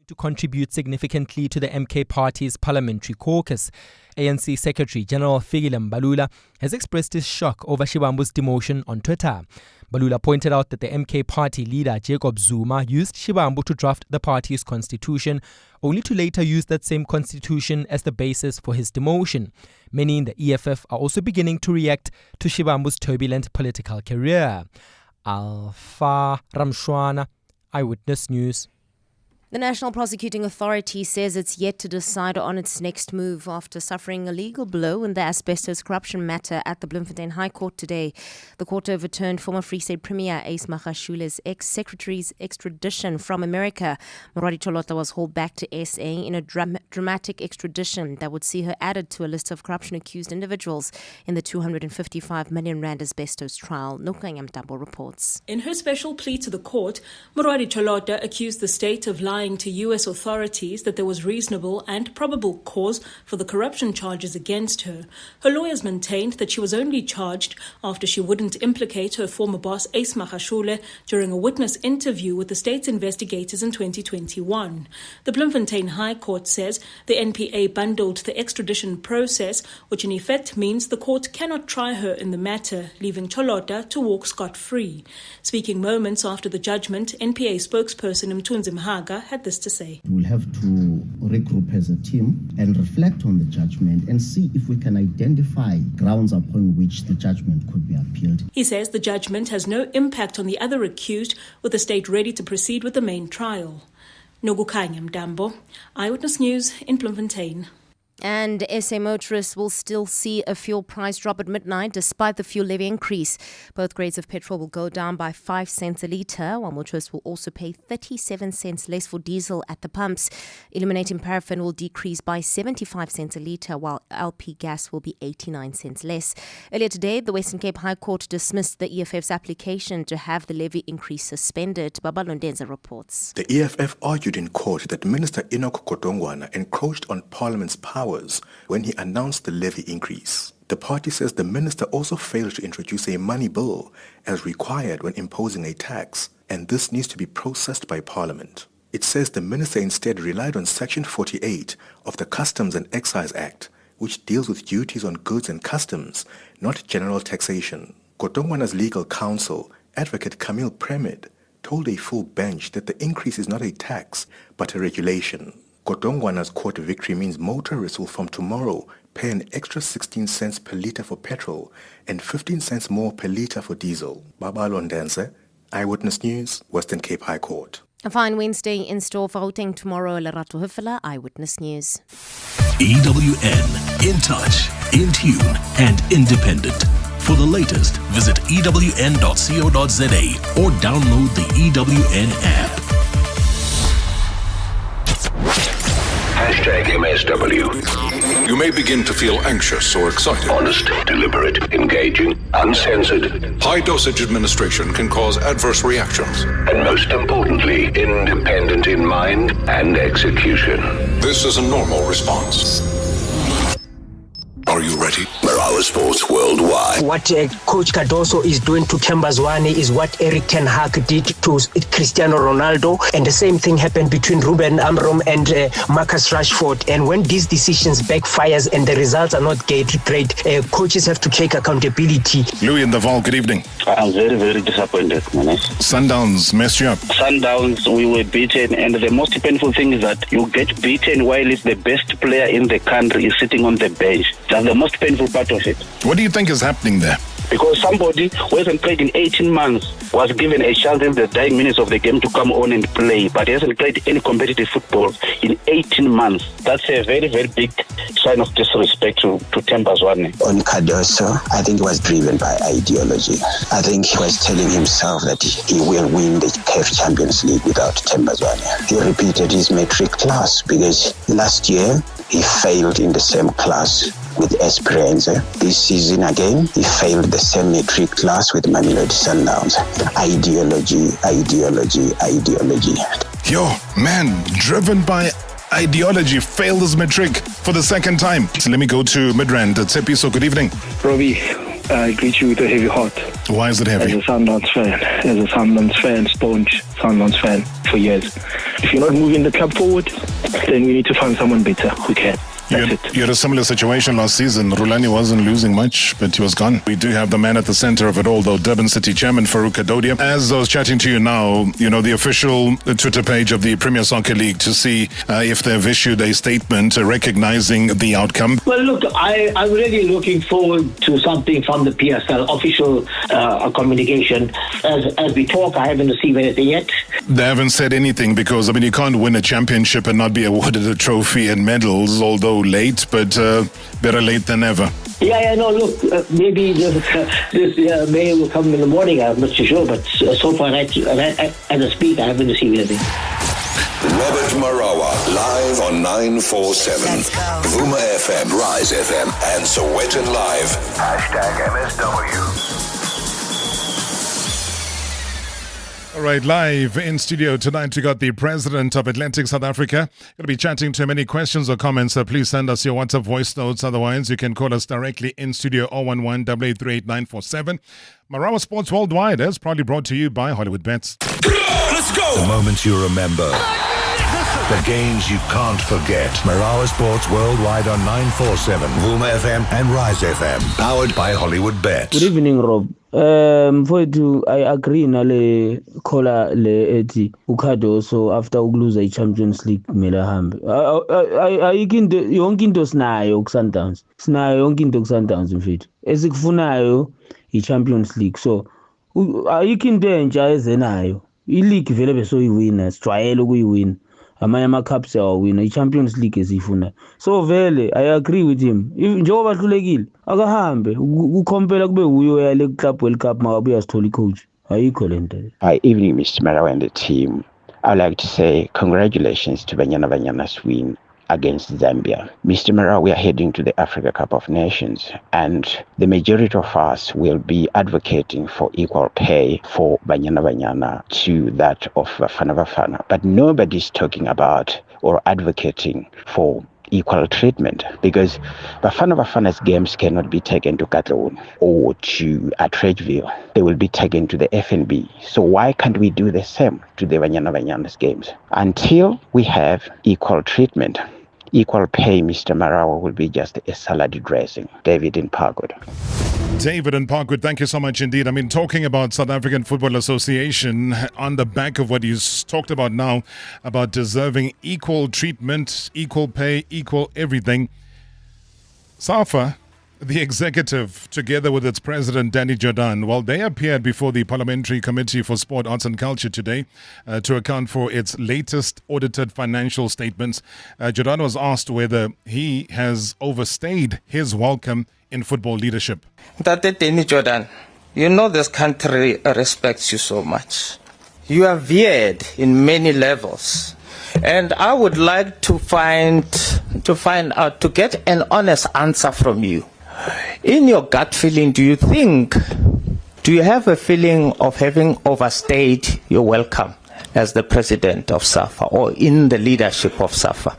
to contribute significantly to the MK Party's parliamentary caucus. ANC Secretary General Fikile Mbalula has expressed his shock over Shivambu's demotion on Twitter. Mbalula pointed out that the MK Party leader Jacob Zuma used Shivambu to draft the party's constitution, only to later use that same constitution as the basis for his demotion. Many in the EFF are also beginning to react to Shivambu's turbulent political career. Alpha Ramshwana, Eyewitness News. The National Prosecuting Authority says it's yet to decide on its next move after suffering a legal blow in the asbestos corruption matter at the Bloemfontein High Court today. The court overturned former Free State Premier Ace Magashule's ex-secretary's extradition from America. Moradi Tolota was hauled back to SA in a dramatic extradition that would see her added to a list of corruption-accused individuals in the 255 million rand asbestos trial. Nokanyam Tambo reports. In her special plea to the court, Moradi Tolota accused the state of lying to U.S. authorities that there was reasonable and probable cause for the corruption charges against her. Her lawyers maintained that she was only charged after she wouldn't implicate her former boss Ace Magashule during a witness interview with the state's investigators in 2021. The Bloemfontein High Court says the NPA bundled the extradition process, which in effect means the court cannot try her in the matter, leaving Tolota to walk scot-free. Speaking moments after the judgment, NPA spokesperson Mthunzi Mhaga had this to say. We'll have to regroup as a team and reflect on the judgment and see if we can identify grounds upon which the judgment could be appealed. He says the judgment has no impact on the other accused, with the state ready to proceed with the main trial. Nogukanya Mdambo, Eyewitness News in Bloemfontein. And SA motorists will still see a fuel price drop at midnight despite the fuel levy increase. Both grades of petrol will go down by 5 cents a litre, while motorists will also pay 37 cents less for diesel at the pumps. Illuminating paraffin will decrease by 75 cents a litre, while LP gas will be 89 cents less. Earlier today, the Western Cape High Court dismissed the EFF's application to have the levy increase suspended. Babalondenza reports. The EFF argued in court that Minister Enoch Godongwana encroached on Parliament's power when he announced the levy increase. The party says the minister also failed to introduce a money bill as required when imposing a tax, and this needs to be processed by Parliament. It says the minister instead relied on Section 48 of the Customs and Excise Act, which deals with duties on goods and customs, not general taxation. Godongwana's legal counsel, Advocate Camille Premid, told a full bench that the increase is not a tax, but a regulation. Godongwana's court victory means motorists will from tomorrow pay an extra 16 cents per litre for petrol and 15 cents more per litre for diesel. Babalondense, Eyewitness News, Western Cape High Court. A fine Wednesday in store for Gauteng tomorrow. Lerato Hufela, Eyewitness News. EWN, in touch, in tune and independent. For the latest, visit ewn.co.za or download the EWN app. #MSW. You may begin to feel anxious or excited. Honest, deliberate, engaging, uncensored. High-dosage administration can cause adverse reactions. And most importantly, independent in mind and execution. This is a normal response. Are you ready? Marawa Sports Worldwide. What Coach Cardoso is doing to Thembazwane is what Eric Ten Hag did to Cristiano Ronaldo, and the same thing happened between Ruben Amorim and Marcus Rashford. And when these decisions backfires and the results are not great, coaches have to take accountability. Louis and Val, good evening. I'm very, very disappointed, man. Sundowns messed you up. Sundowns, we were beaten, and the most painful thing is that you get beaten while it's the best player in the country is sitting on the bench. That's the most painful part of it. What do you think is happening there? Because somebody who hasn't played in 18 months was given a chance in the dying minutes of the game to come on and play, but he hasn't played any competitive football in 18 months. That's a very, very big sign of disrespect to Thembazwane. On Cardoso, I think it was driven by ideology. I think he was telling himself that he will win the CAF Champions League without Thembazwane. He repeated his metric class because last year he failed in the same class with Esperance. This season again, he failed the same metric class with Mamelodi Sundowns. Ideology. Yo, man, driven by ideology, failed his metric for the second time. So let me go to Midrand. Tsepi, so good evening. Robbie, I greet you with a heavy heart. Why is it heavy? As a Sundowns fan, staunch Sundowns fan for years. If you're not moving the club forward, then we need to find someone better who can. You had a similar situation last season. Rulani wasn't losing much, but he was gone. We do have the man at the center of it all, though, Durban City Chairman Farouk Kadodia. As I was chatting to you now, the official Twitter page of the Premier Soccer League to see if they've issued a statement recognizing the outcome. Well, look, I'm really looking forward to something from the PSL, official communication. As we talk, I haven't received anything yet. They haven't said anything because, you can't win a championship and not be awarded a trophy and medals, although late, but better late than never. No, look, maybe this mail will come in the morning, I'm not too sure, but so far, as I speak, I haven't received anything. Robert Marawa, live on 947. Vuma FM, Rise FM, and Sowetan Live. #MSW. All right, live in studio tonight, we got the President of Atlantic South Africa. Going to be chatting to him. Any questions or comments, please send us your WhatsApp voice notes. Otherwise, you can call us directly in studio 011-883-8947. Marawa Sports Worldwide is proudly brought to you by Hollywood Bets. Let's go! The moments you remember. The games you can't forget. Marawa Sports Worldwide on 947, Vuma FM and Rise FM. Powered by Hollywood Bets. Good evening, Rob. I agree nale caller le ethi ukhado so after ukuluza i-Champions League kumele ahambe. Ayikho into yonke into sinayo ku-Sundowns. Sinayo yonke into ku-Sundowns mfethu. Esikufunayo i-Champions League. So ayikho into entsha ezenayo. I-league vele besoyiwina, sijwayele ukuyiwina. Amanye ama-cups yawawina, i-Champions League esiyifuna. So vele, I agree with him. Njengoba hlulekile, akahambe, ukhompela kube uyo yale Club World Cup makabuya sithola i-coach. Ayikho le nto. Hi, evening, Mr. Marawa and the team. I'd like to say congratulations to Banyana's win against Zambia. Mr. Marawa, we are heading to the Africa Cup of Nations, and the majority of us will be advocating for equal pay for Banyana to that of Bafana Bafana. But nobody's talking about or advocating for equal treatment, because Bafana's games cannot be taken to Katlehong or to Atteridgeville. They will be taken to the FNB. So why can't we do the same to the Banyana's games? Until we have equal treatment, equal pay, Mr. Marawa, will be just a salad dressing. David in Parkwood. David in Parkwood, thank you so much indeed. Talking about South African Football Association on the back of what you talked about now, about deserving equal treatment, equal pay, equal everything. SAFA, the executive, together with its president, Danny Jordan, they appeared before the Parliamentary Committee for Sport, Arts and Culture today to account for its latest audited financial statements. Jordan was asked whether he has overstayed his welcome in football leadership. Tate Danny Jordan, you know this country respects you so much. You are veered in many levels. And I would like to find out, to get an honest answer from you. In your gut feeling, do you have a feeling of having overstayed your welcome as the president of SAFA or in the leadership of SAFA?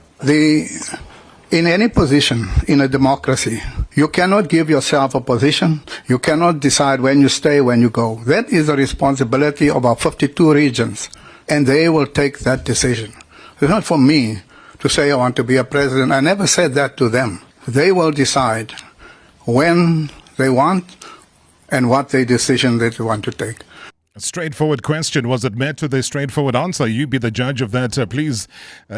In any position in a democracy, you cannot give yourself a position. You cannot decide when you stay, when you go. That is the responsibility of our 52 regions, and they will take that decision. It's not for me to say I want to be a president. I never said that to them. They will decide when they want and what their decision they want to take. A straightforward question. Was it met with a straightforward answer? You be the judge of that. Please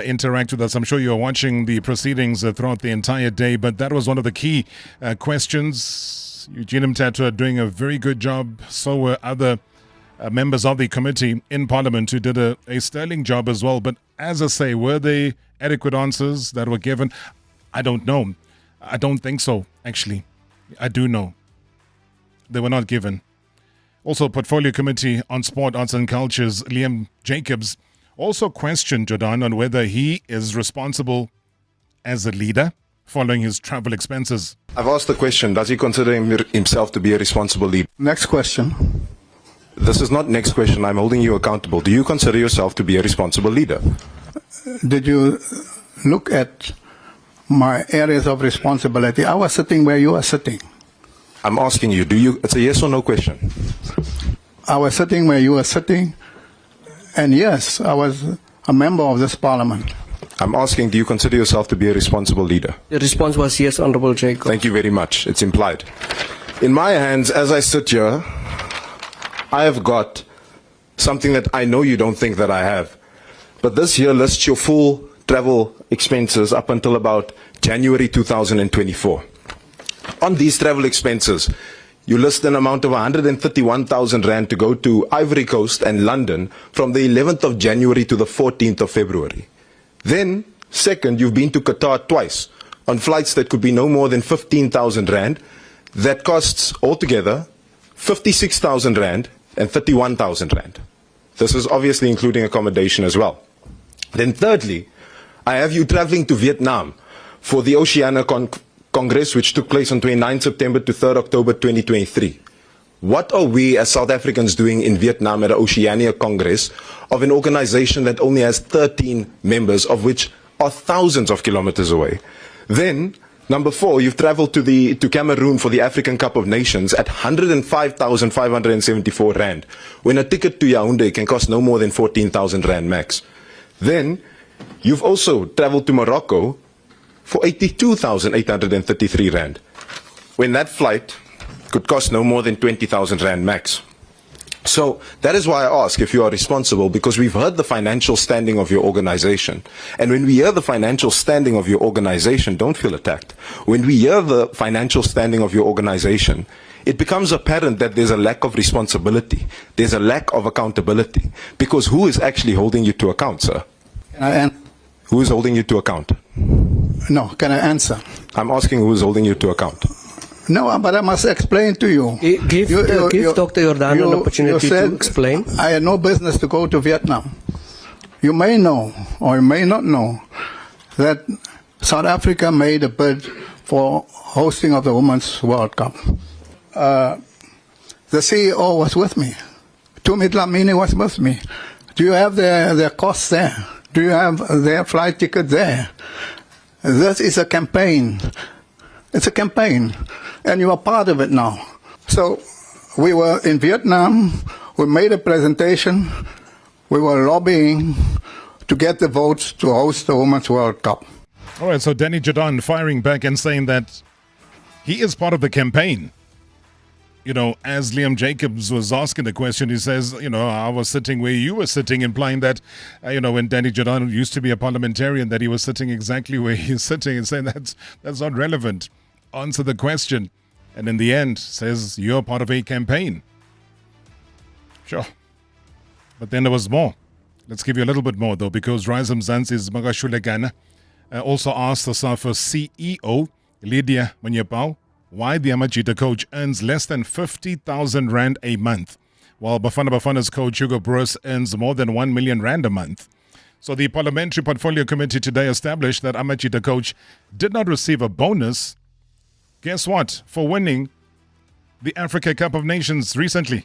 interact with us. I'm sure you're watching the proceedings throughout the entire day, but that was one of the key questions. Eugene Mthatho doing a very good job. So were other members of the committee in Parliament who did a sterling job as well. But as I say, were they adequate answers that were given? I don't know. I don't think so, actually. I do know. They were not given. Also, Portfolio Committee on Sport, Arts and Culture's Liam Jacobs also questioned Jordan on whether he is responsible as a leader following his travel expenses. I've asked the question, does he consider himself to be a responsible leader? Next question. This is not next question. I'm holding you accountable. Do you consider yourself to be a responsible leader? Did you look at my areas of responsibility? I was sitting where you are sitting. I'm asking you, it's a yes or no question. I was sitting where you were sitting, And yes, I was a member of this parliament. I'm asking, do you consider yourself to be a responsible leader? The response was yes, Honorable Jacob. Thank you very much. It's implied. In my hands, as I sit here, I have got something that I know you don't think that I have. But this here lists your full travel expenses up until about January 2024. On these travel expenses, you list an amount of 131,000 rand to go to Ivory Coast and London from the 11th of January to the 14th of February. Then, second, you've been to Qatar twice on flights that could be no more than 15,000 rand. That costs altogether 56,000 rand and 31,000 rand. This is obviously including accommodation as well. Then thirdly, I have you traveling to Vietnam for the Oceania Congress, which took place on 29 September to 3rd October 2023. What are we as South Africans doing in Vietnam at the Oceania Congress of an organization that only has 13 members, of which are thousands of kilometers away? Then, number 4, you've traveled to Cameroon for the African Cup of Nations at 105,574 rand, when a ticket to Yaoundé can cost no more than 14,000 rand max. Then, you've also traveled to Morocco for 82,833 rand, when that flight could cost no more than 20,000 rand max. So that is why I ask if you are responsible, because we've heard the financial standing of your organization. And when we hear the financial standing of your organization, don't feel attacked. When we hear the financial standing of your organization, it becomes apparent that there's a lack of responsibility. There's a lack of accountability. Because who is actually holding you to account, sir? Who is holding you to account? No, can I answer? I'm asking who is holding you to account. No, but I must explain to you. Give Dr. Jordan an opportunity to explain. I had no business to go to Vietnam. You may know, or you may not know, that South Africa made a bid for hosting of the Women's World Cup. The CEO was with me. Tumi Dlamini was with me. Do you have their costs there? Do you have their flight ticket there? This is a campaign. It's a campaign. And you are part of it now. So we were in Vietnam. We made a presentation. We were lobbying to get the votes to host the Women's World Cup. All right, so Danny Jordaan firing back and saying that he is part of the campaign. You know, as Liam Jacobs was asking the question, he says, you know, I was sitting where you were sitting, implying that, you know, when Danny Jordaan used to be a parliamentarian, that he was sitting exactly where he's sitting, and saying that's not relevant. Answer the question. And in the end, says you're part of a campaign. Sure. But then there was more. Let's give you a little bit more, though, because Rise Mzansi's Magashulegana also asked the SAFA CEO, Lydia Manyepao, why the Amajita coach earns less than 50,000 rand a month, while Bafana Bafana's coach Hugo Broos earns more than 1 million rand a month. So the Parliamentary Portfolio Committee today established that Amajita coach did not receive a bonus, guess what, for winning the Africa Cup of Nations recently.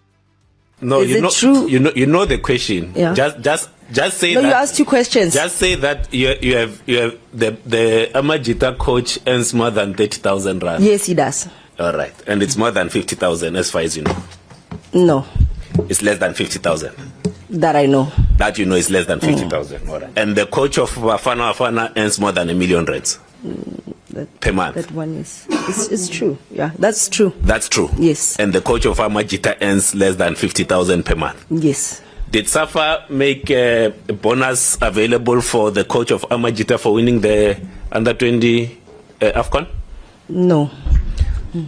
No, Is it true? You know the question. Yeah. Just say No, that. you asked 2 questions. Just say that you have the Amajita coach earns more than 30,000 rand. Yes, he does. All right, and it's more than 50,000 as far as you know. No, It's less than 50,000. that I know. That you know is less than 50,000. All right. And the coach of Bafana earns more than 1 million rands per month. That one is it's true. Yeah, that's true. That's true. Yes. And the coach of Amajita earns less than 50,000 per month. Yes. Did SAFA make a bonus available for the coach of Amajita for winning the under-20 AFCON? No.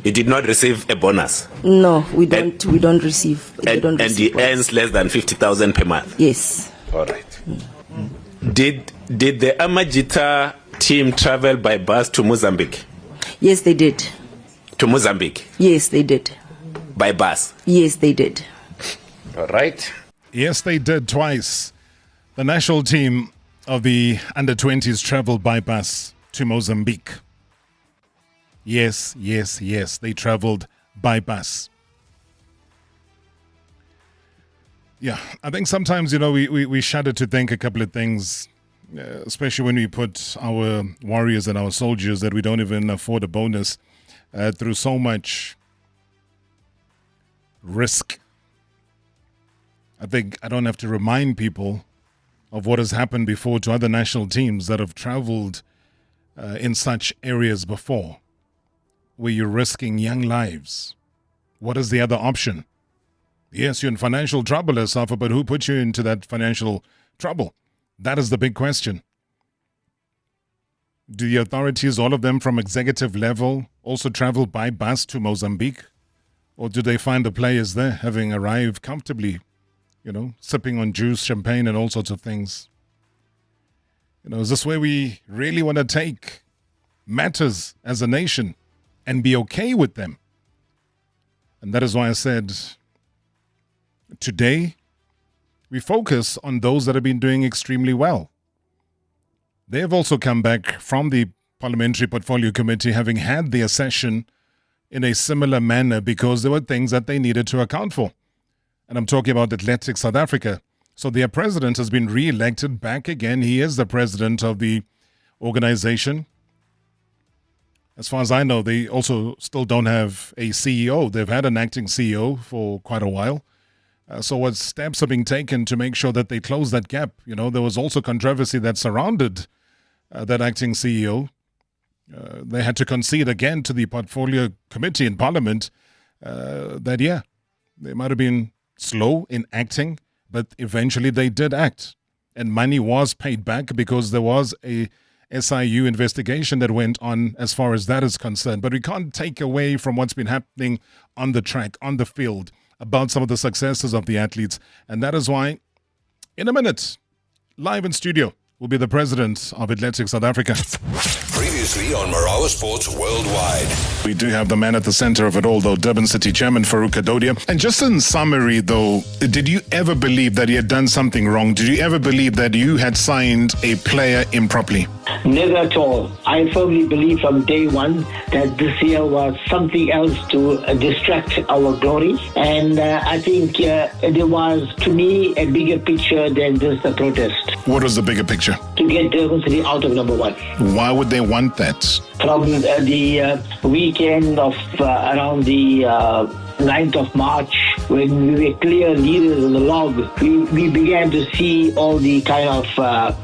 He did not receive a bonus. No, we don't. We don't receive. And he earns less than 50,000 per month. Yes. All right. Did the Amajita team travel by bus to Mozambique? Yes, they did. To Mozambique? Yes, they did. By bus? Yes, they did. All right. Yes, they did twice. The national team of the under-20s traveled by bus to Mozambique. Yes, they traveled by bus. Yeah, I think sometimes, you know, we shudder to think a couple of things, especially when we put our warriors and our soldiers that we don't even afford a bonus through so much risk. I think I don't have to remind people of what has happened before to other national teams that have traveled in such areas before, where you're risking young lives. What is the other option? Yes, you're in financial trouble as SAFA, but who put you into that financial trouble? That is the big question. Do the authorities, all of them from executive level, also travel by bus to Mozambique? Or do they find the players there having arrived comfortably, sipping on juice, champagne, and all sorts of things? Is this where we really want to take matters as a nation and be okay with them? And that is why I said today we focus on those that have been doing extremely well. They have also come back from the Parliamentary Portfolio Committee having had their session in a similar manner because there were things that they needed to account for. And I'm talking about Athletics South Africa. So their president has been re-elected back again. He is the president of the organization. As far as I know, they also still don't have a CEO. They've had an acting CEO for quite a while. So what steps are being taken to make sure that they close that gap? There was also controversy that surrounded that acting CEO. They had to concede again to the Portfolio Committee in Parliament that, they might have been slow in acting, but eventually they did act. And money was paid back because there was a SIU investigation that went on as far as that is concerned. But we can't take away from what's been happening on the track, on the field, about some of the successes of the athletes. And that is why, in a minute, live in studio, will be the president of Athletics South Africa. Previously on Marawa Sports Worldwide. We do have the man at the center of it all, though, Durban City Chairman Farouk Kadodia. And just in summary, though, did you ever believe that he had done something wrong? Did you ever believe that you had signed a player improperly? Never at all. I firmly believe from day one that this year was something else to distract our glory. And I think there was, to me, a bigger picture than just a protest. What was the bigger picture? To get Durban City out of number one. Why would they want that? From the weekend of around the 9th of March, when we were clear leaders in the log, we began to see all the kind of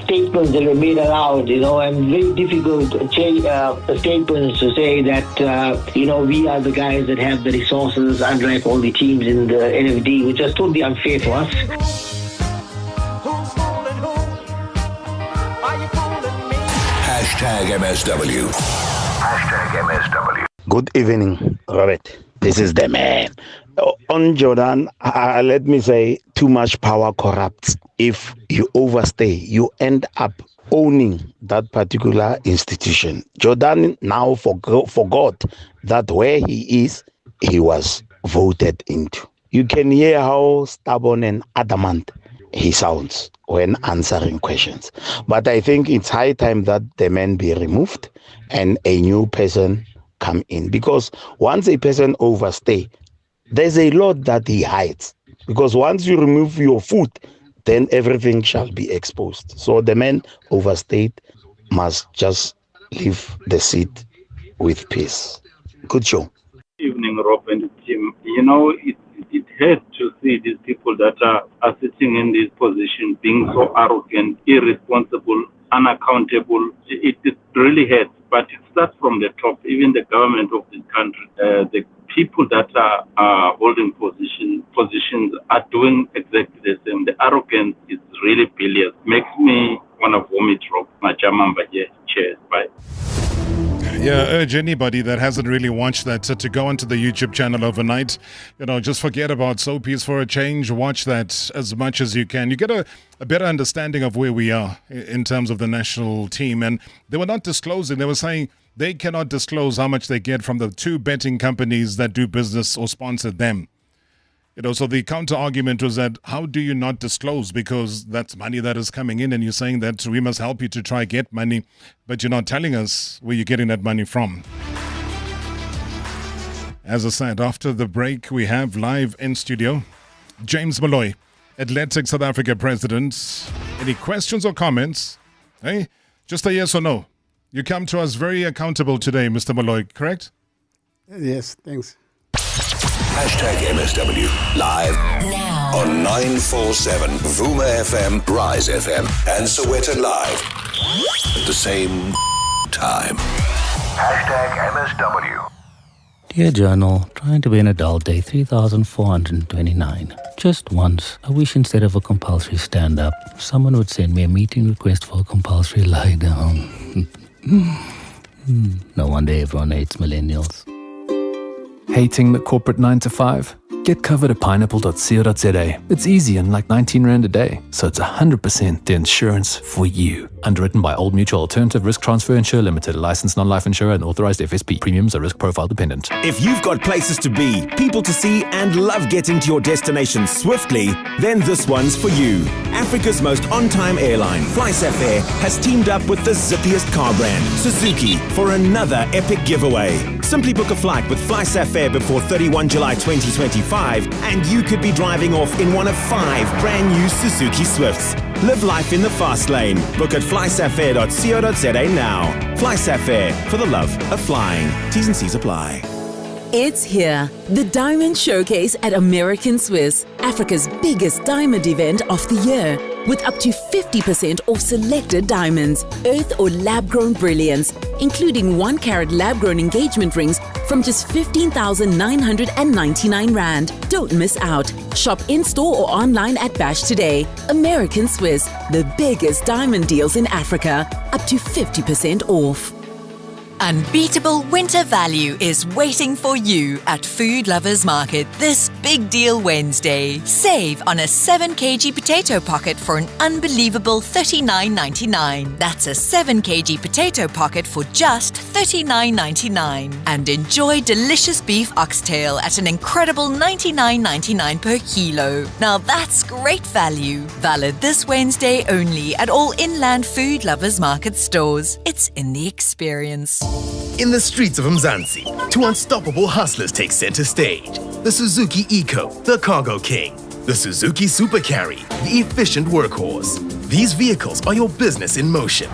statements that were made aloud, and very difficult statements to say that, we are the guys that have the resources, unlike all the teams in the NFD, which is totally unfair for us. #MSW. #MSW. Good evening, Robert. This is the man. On Jordan, let me say, too much power corrupts. If you overstay, you end up owning that particular institution. Jordan now forgot that where he is, he was voted into. You can hear how stubborn and adamant he sounds when answering questions. But I think it's high time that the man be removed and a new person come in. Because once a person overstay, there's a lot that he hides. Because once you remove your foot, then everything shall be exposed. So the man overstayed must just leave the seat with peace. Good show. Evening, Rob and Tim. It hurts to see these people that are sitting in this position being so arrogant, irresponsible, unaccountable. It really hurts, but it starts from the top. Even the government of this country, the people that are holding positions are doing exactly the same. The arrogance is really bilious. Makes me want to vomit, Rob. Majamamba here. Cheers. Bye. Yeah, urge anybody that hasn't really watched that to go onto the YouTube channel overnight. Just forget about Soapies for a change. Watch that as much as you can. You get a better understanding of where we are in terms of the national team. And they were not disclosing. They were saying they cannot disclose how much they get from the two betting companies that do business or sponsor them. So the counter argument was that how do you not disclose? Because that's money that is coming in and you're saying that we must help you to try get money, but you're not telling us where you're getting that money from. As I said, after the break, we have live in studio James Moloi, Athletics South Africa president. Any questions or comments? Hey, just a yes or no. You come to us very accountable today, Mr. Moloi, correct? Yes, thanks. #MSW. Live now on 947 Vuma FM, Rise FM, and Soweto Live. At the same time. #MSW. Dear Journal, trying to be an adult, day 3429. Just once, I wish instead of a compulsory stand-up, someone would send me a meeting request for a compulsory lie-down. No wonder everyone hates millennials. Hating the corporate 9 to 5? Get covered at pineapple.co.za. It's easy and like 19 Rand a day, so it's 100% the insurance for you. Underwritten by Old Mutual Alternative Risk Transfer Insurer Limited, a licensed non-life insurer and authorized FSP. Premiums are risk profile dependent. If you've got places to be, people to see, and love getting to your destination swiftly, then this one's for you. Africa's most on-time airline, FlySafair, has teamed up with the zippiest car brand, Suzuki, for another epic giveaway. Simply book a flight with FlySafair before 31 July 2025, and you could be driving off in one of 5 brand new Suzuki Swifts. Live life in the fast lane. Book at flysafair.co.za now. FlySafair, for the love of flying. T's and C's apply. It's here, the Diamond Showcase at American Swiss, Africa's biggest diamond event of the year, with up to 50% off selected diamonds, earth or lab-grown brilliance, including 1-carat lab-grown engagement rings from just 15,999 Rand. Don't miss out. Shop in-store or online at Bash today. American Swiss, the biggest diamond deals in Africa, up to 50% off. Unbeatable winter value is waiting for you at Food Lovers Market this Big Deal Wednesday. Save on a 7 kg potato pocket for an unbelievable $39.99. That's a 7 kg potato pocket for just $39.99. And enjoy delicious beef oxtail at an incredible $99.99 per kilo. Now that's great value. Valid this Wednesday only at all Inland Food Lovers Market stores. It's in the experience. In the streets of Mzansi, 2 unstoppable hustlers take center stage. The Suzuki Eco, the cargo king. The Suzuki Super Carry, the efficient workhorse. These vehicles are your business in motion.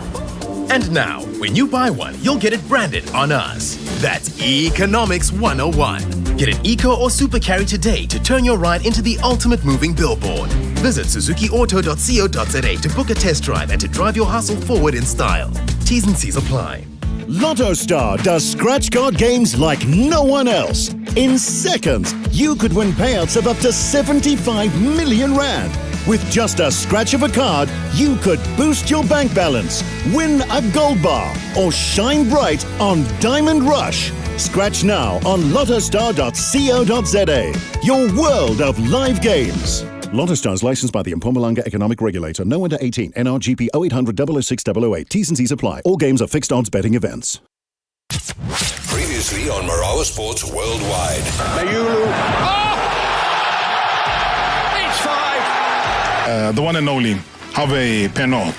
And now, when you buy one, you'll get it branded on us. That's Economics 101. Get an Eco or Super Carry today to turn your ride into the ultimate moving billboard. Visit suzukiauto.co.za to book a test drive and to drive your hustle forward in style. T's and C's apply. Lotto Star does scratch card games like no one else. In seconds, you could win payouts of up to 75 million Rand. With just a scratch of a card, you could boost your bank balance, win a gold bar, or shine bright on Diamond Rush. Scratch now on lottostar.co.za. Your world of live games. Lotto Stars licensed by the Mpumalanga Economic Regulator. No under 18. NRGP 0800 006 008. T's and C's apply. All games are fixed odds betting events. Previously on Marawa Sports Worldwide. Mayulu. Oh! It's 5. The one and only Have Penot.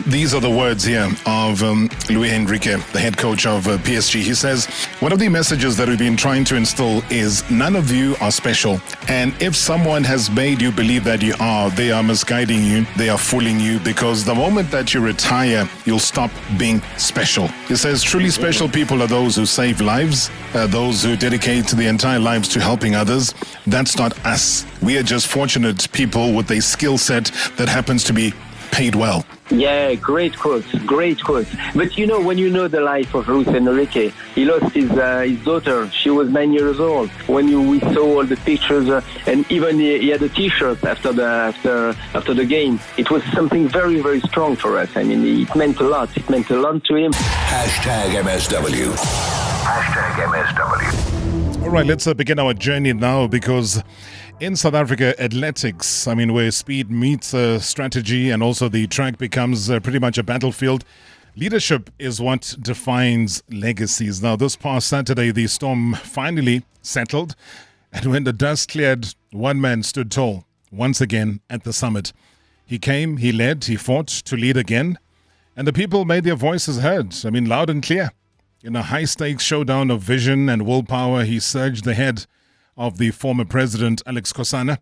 These are the words here of Luis Enrique, the head coach of PSG. He says, one of the messages that we've been trying to instill is none of you are special. And if someone has made you believe that you are, they are misguiding you, they are fooling you, because the moment that you retire, you'll stop being special. He says truly special people are those who save lives, those who dedicate their entire lives to helping others. That's not us. We are just fortunate people with a skill set that happens to be paid well. Yeah, great quote. But you know, when you know the life of Luis Enrique, he lost his daughter. She was 9 years old. When we saw all the pictures, and even he had a T-shirt after the game. It was something very, very strong for us. I mean, it meant a lot. It meant a lot to him. #MSW. #MSW. All right, let's begin our journey now, because in South Africa, athletics, where speed meets strategy and also the track becomes pretty much a battlefield, leadership is what defines legacies. Now, this past Saturday, the storm finally settled, and when the dust cleared, one man stood tall once again at the summit. He came, he led, he fought to lead again, and the people made their voices heard, loud and clear. In a high-stakes showdown of vision and willpower, he surged ahead of the former president, Alex Kosana,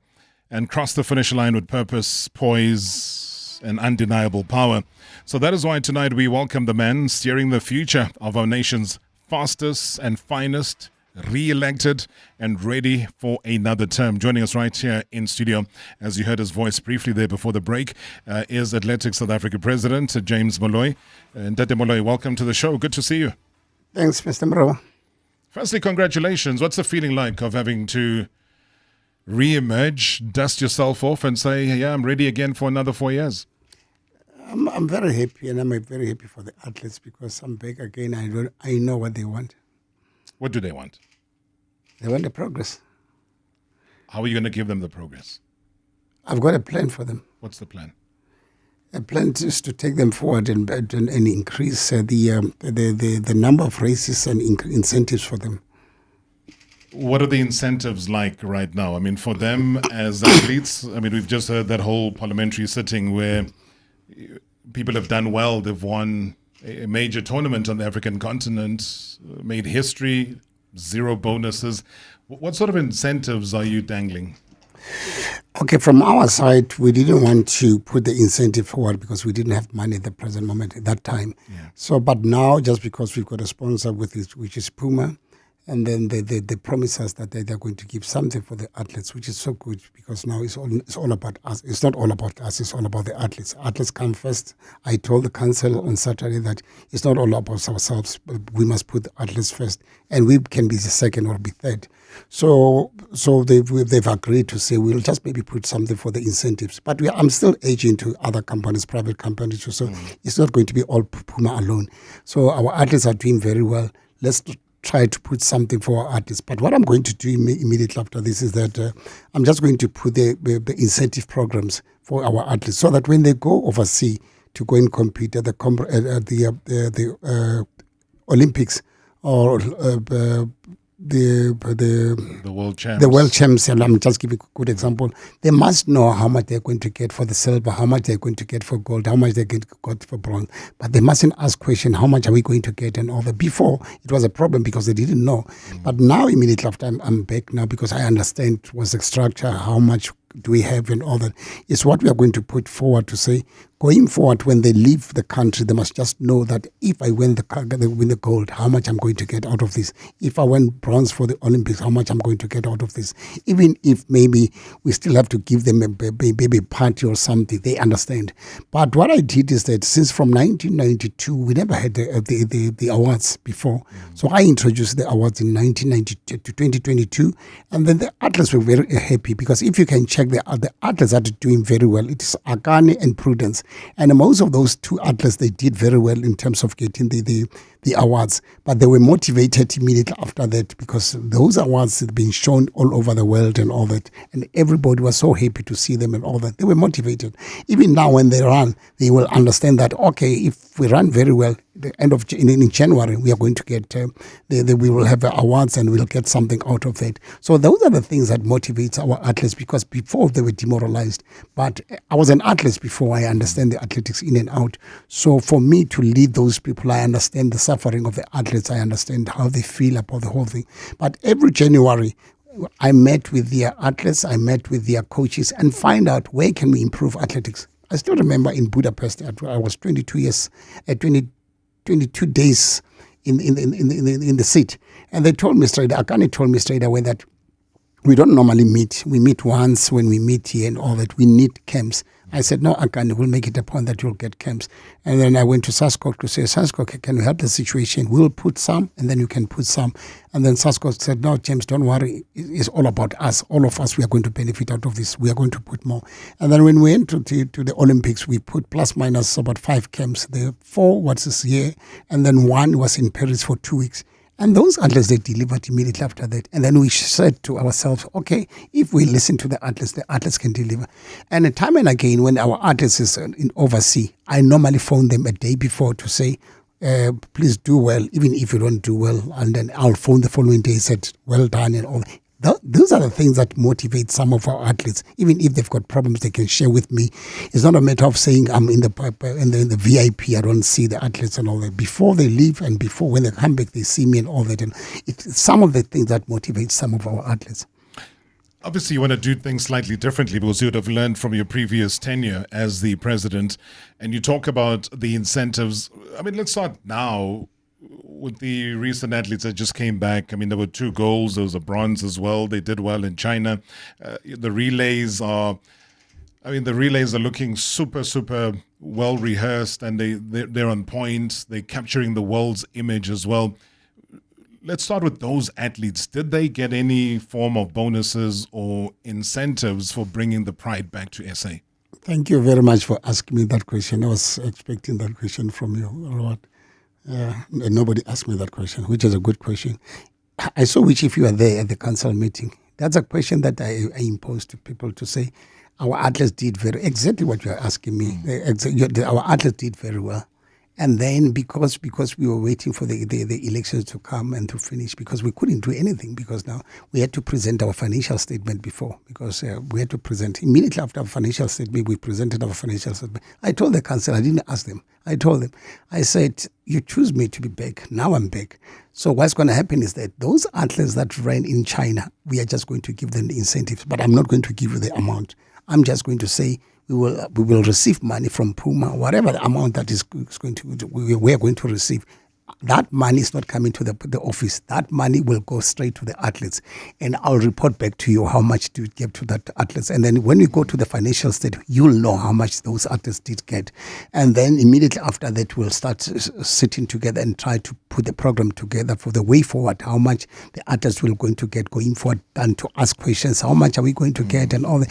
and crossed the finish line with purpose, poise, and undeniable power. So that is why tonight we welcome the man steering the future of our nation's fastest and finest re-elected and ready for another term. Joining us right here in studio, as you heard his voice briefly there before the break, is Athletics South Africa President James Moloi. And Tate Moloi, welcome to the show. Good to see you. Thanks, Mr. Marawa. Firstly, congratulations. What's the feeling like of having to re-emerge, dust yourself off and say, yeah, I'm ready again for another 4 years? I'm very happy, and I'm very happy for the athletes because I'm back again. I know what they want. What do they want? They want the progress. How are you going to give them the progress? I've got a plan for them. What's the plan? A plan is to take them forward and increase the number of races and incentives for them. What are the incentives like right now? I mean, for them as athletes, I mean, we've just heard that whole parliamentary sitting where people have done well. They've won a major tournament on the African continent, made history, 0 bonuses. What sort of incentives are you dangling? Okay, from our side, we didn't want to put the incentive forward because we didn't have money at the present moment at that time. Yeah. So, but now, just because we've got a sponsor with it, which is Puma, and then they promise us that they're going to give something for the athletes, which is so good because now it's all about us. It's not all about us, it's all about the athletes. Athletes come first. I told the council on Saturday that it's not all about ourselves, but we must put the athletes first, and we can be the second or be third. So they've agreed to say we'll just maybe put something for the incentives. But I'm still aging to other companies, private companies, so it's not going to be all Puma alone. So our athletes are doing very well. Let's try to put something for our artists. But what I'm going to do immediately after this is that I'm just going to put the incentive programs for our artists so that when they go overseas to go and compete at the Olympics or the world champs. The world champs, and I'm just giving a good example. They must know how much they're going to get for the silver, how much they're going to get for gold, how much they're going to get for bronze. But they mustn't ask questions, how much are we going to get and all that. Before, it was a problem because they didn't know. But now, immediately after, I'm back now because I understand what's the structure, how much do we have and all that. It's what we are going to put forward to say, going forward, when they leave the country, they must just know that if I win the gold, how much I'm going to get out of this. If I win bronze for the Olympics, how much I'm going to get out of this. Even if maybe we still have to give them a baby party or something, they understand. But what I did is that since from 1992, we never had the awards before. So I introduced the awards in 1992 to 2022, and then the athletes were very happy because if you can check the athletes are doing very well. It is Akani and Prudence. And most of those 2 athletes, they did very well in terms of getting the awards. But they were motivated immediately after that because those awards had been shown all over the world and all that. And everybody was so happy to see them and all that. They were motivated. Even now when they run, they will understand that, okay, if we run very well, the end of in January, we are going to get, we will have awards and we'll get something out of it. So those are the things that motivates our athletes because before they were demoralized. But I was an athlete before. I understand the athletics in and out. So for me to lead those people, I understand the suffering of the athletes. I understand how they feel about the whole thing. But every January, I met with their athletes, I met with their coaches and find out where can we improve athletics. I still remember in Budapest, I was 22 days in the seat. And they told me straight, Akani told me straight away that we don't normally meet. We meet once when we meet here and all that. We need camps. I said, no, Akani, we'll make it a point that you'll get camps. And then I went to Saskok to say, Saskok, can you help the situation? We'll put some, and then you can put some. And then Saskok said, no, James, don't worry. It's all about us. All of us, we are going to benefit out of this. We are going to put more. And then when we went to the Olympics, we put plus minus about 5 camps. The 4 was this year, and then 1 was in Paris for 2 weeks. And those athletes, they delivered immediately after that. And then we said to ourselves, okay, if we listen to the athletes can deliver. And time and again, when our athletes is in overseas, I normally phone them a day before to say, please do well, even if you don't do well. And then I'll phone the following day, said, well done and all. Those are the things that motivate some of our athletes. Even if they've got problems, they can share with me. It's not a matter of saying I'm in the VIP. I don't see the athletes and all that. Before they leave and before when they come back, they see me and all that. And it's some of the things that motivate some of our athletes. Obviously, you want to do things slightly differently because you would have learned from your previous tenure as the president. And you talk about the incentives. I mean, let's start now. with the recent athletes that just came back, I mean, there were 2 goals. There was a bronze as well. They did well in China. The relays are looking super, super well rehearsed, and they're on point. They're capturing the world's image as well. Let's start with those athletes. Did they get any form of bonuses or incentives for bringing the pride back to SA? Thank you very much for asking me that question. I was expecting that question from you, Robert. And nobody asked me that question, which is a good question. I saw which if you are there at the council meeting, that's a question that I imposed to people to say, our athletes did exactly what you are asking me. Our athletes did very well. And then because we were waiting for the elections to come and to finish, because we couldn't do anything, because now we had to present our financial statement before, because we had to present immediately after our financial statement. We presented our financial statement. I told the council, I didn't ask them. I told them, I said, you choose me to be back. Now I'm back. So what's going to happen is that those athletes that ran in China, we are just going to give them the incentives, but I'm not going to give you the amount. I'm just going to say, we will receive money from Puma, whatever the amount that is going to we are going to receive. That money is not coming to the office. That money will go straight to the athletes, and I'll report back to you how much did give to that athletes. And then when we go to the financial state, you'll know how much those athletes did get. And then immediately after that, we'll start sitting together and try to put the program together for the way forward. How much the athletes will going to get going forward, and to ask questions. How much are we going to get, and all that.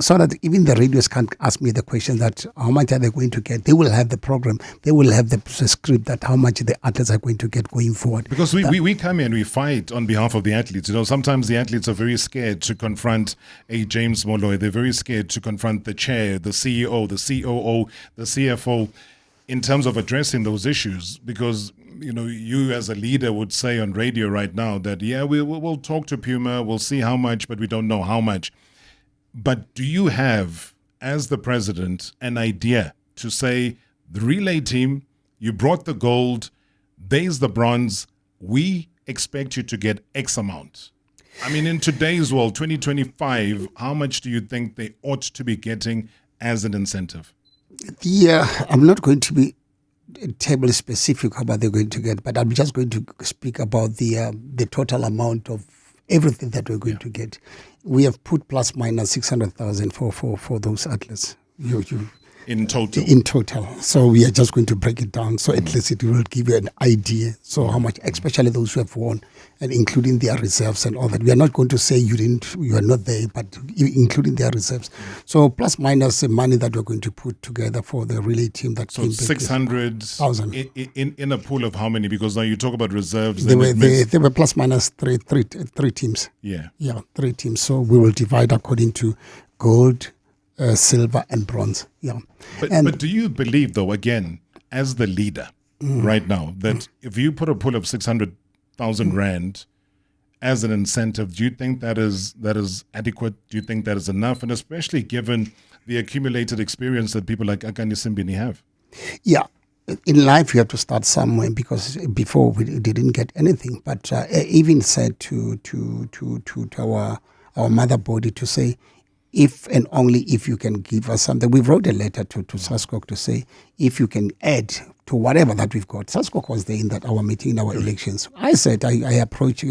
So that even the radios can't ask me the question that how much are they going to get. They will have the program. They will have the script that how much the athletes are going to get going forward. Because we come here and we fight on behalf of the athletes. You know, sometimes the athletes are very scared to confront a James Moloi. They're very scared to confront the chair, the CEO, the COO, the CFO in terms of addressing those issues. Because, you know, you as a leader would say on radio right now that, yeah, we'll talk to Puma, we'll see how much, but we don't know how much. But do you have, as the president, an idea to say, the relay team, you brought the gold, there's the bronze, we expect you to get X amount? I mean, in today's world, 2025, how much do you think they ought to be getting as an incentive? I'm not going to be table specific how much they're going to get, but I'm just going to speak about the total amount of everything that we're going to get. We have put plus minus 600,000 for those athletes. In total? In total. So we are just going to break it down. So at least it will give you an idea. So how much, especially those who have won, and including their reserves and all that. We are not going to say you are not there, but including their reserves. So plus minus the money that we're going to put together for the relay team that so came back. 600,000 in a pool of how many? Because now you talk about reserves. They were plus minus three teams. Yeah. Yeah, 3 teams. So we will divide according to gold, silver and bronze. Yeah. But do you believe, though, again, as the leader right now, that if you put a pool of 600,000 rand as an incentive, do you think that is adequate? Do you think that is enough? And especially given the accumulated experience that people like Akani Simbini have? Yeah. In life, you have to start somewhere, because before we didn't get anything. But I even said to our mother body to say, if and only if you can give us something. We wrote a letter to SASCOC to say, if you can add to whatever that we've got. SASCOC was there in our meeting, in our elections. I said, I approached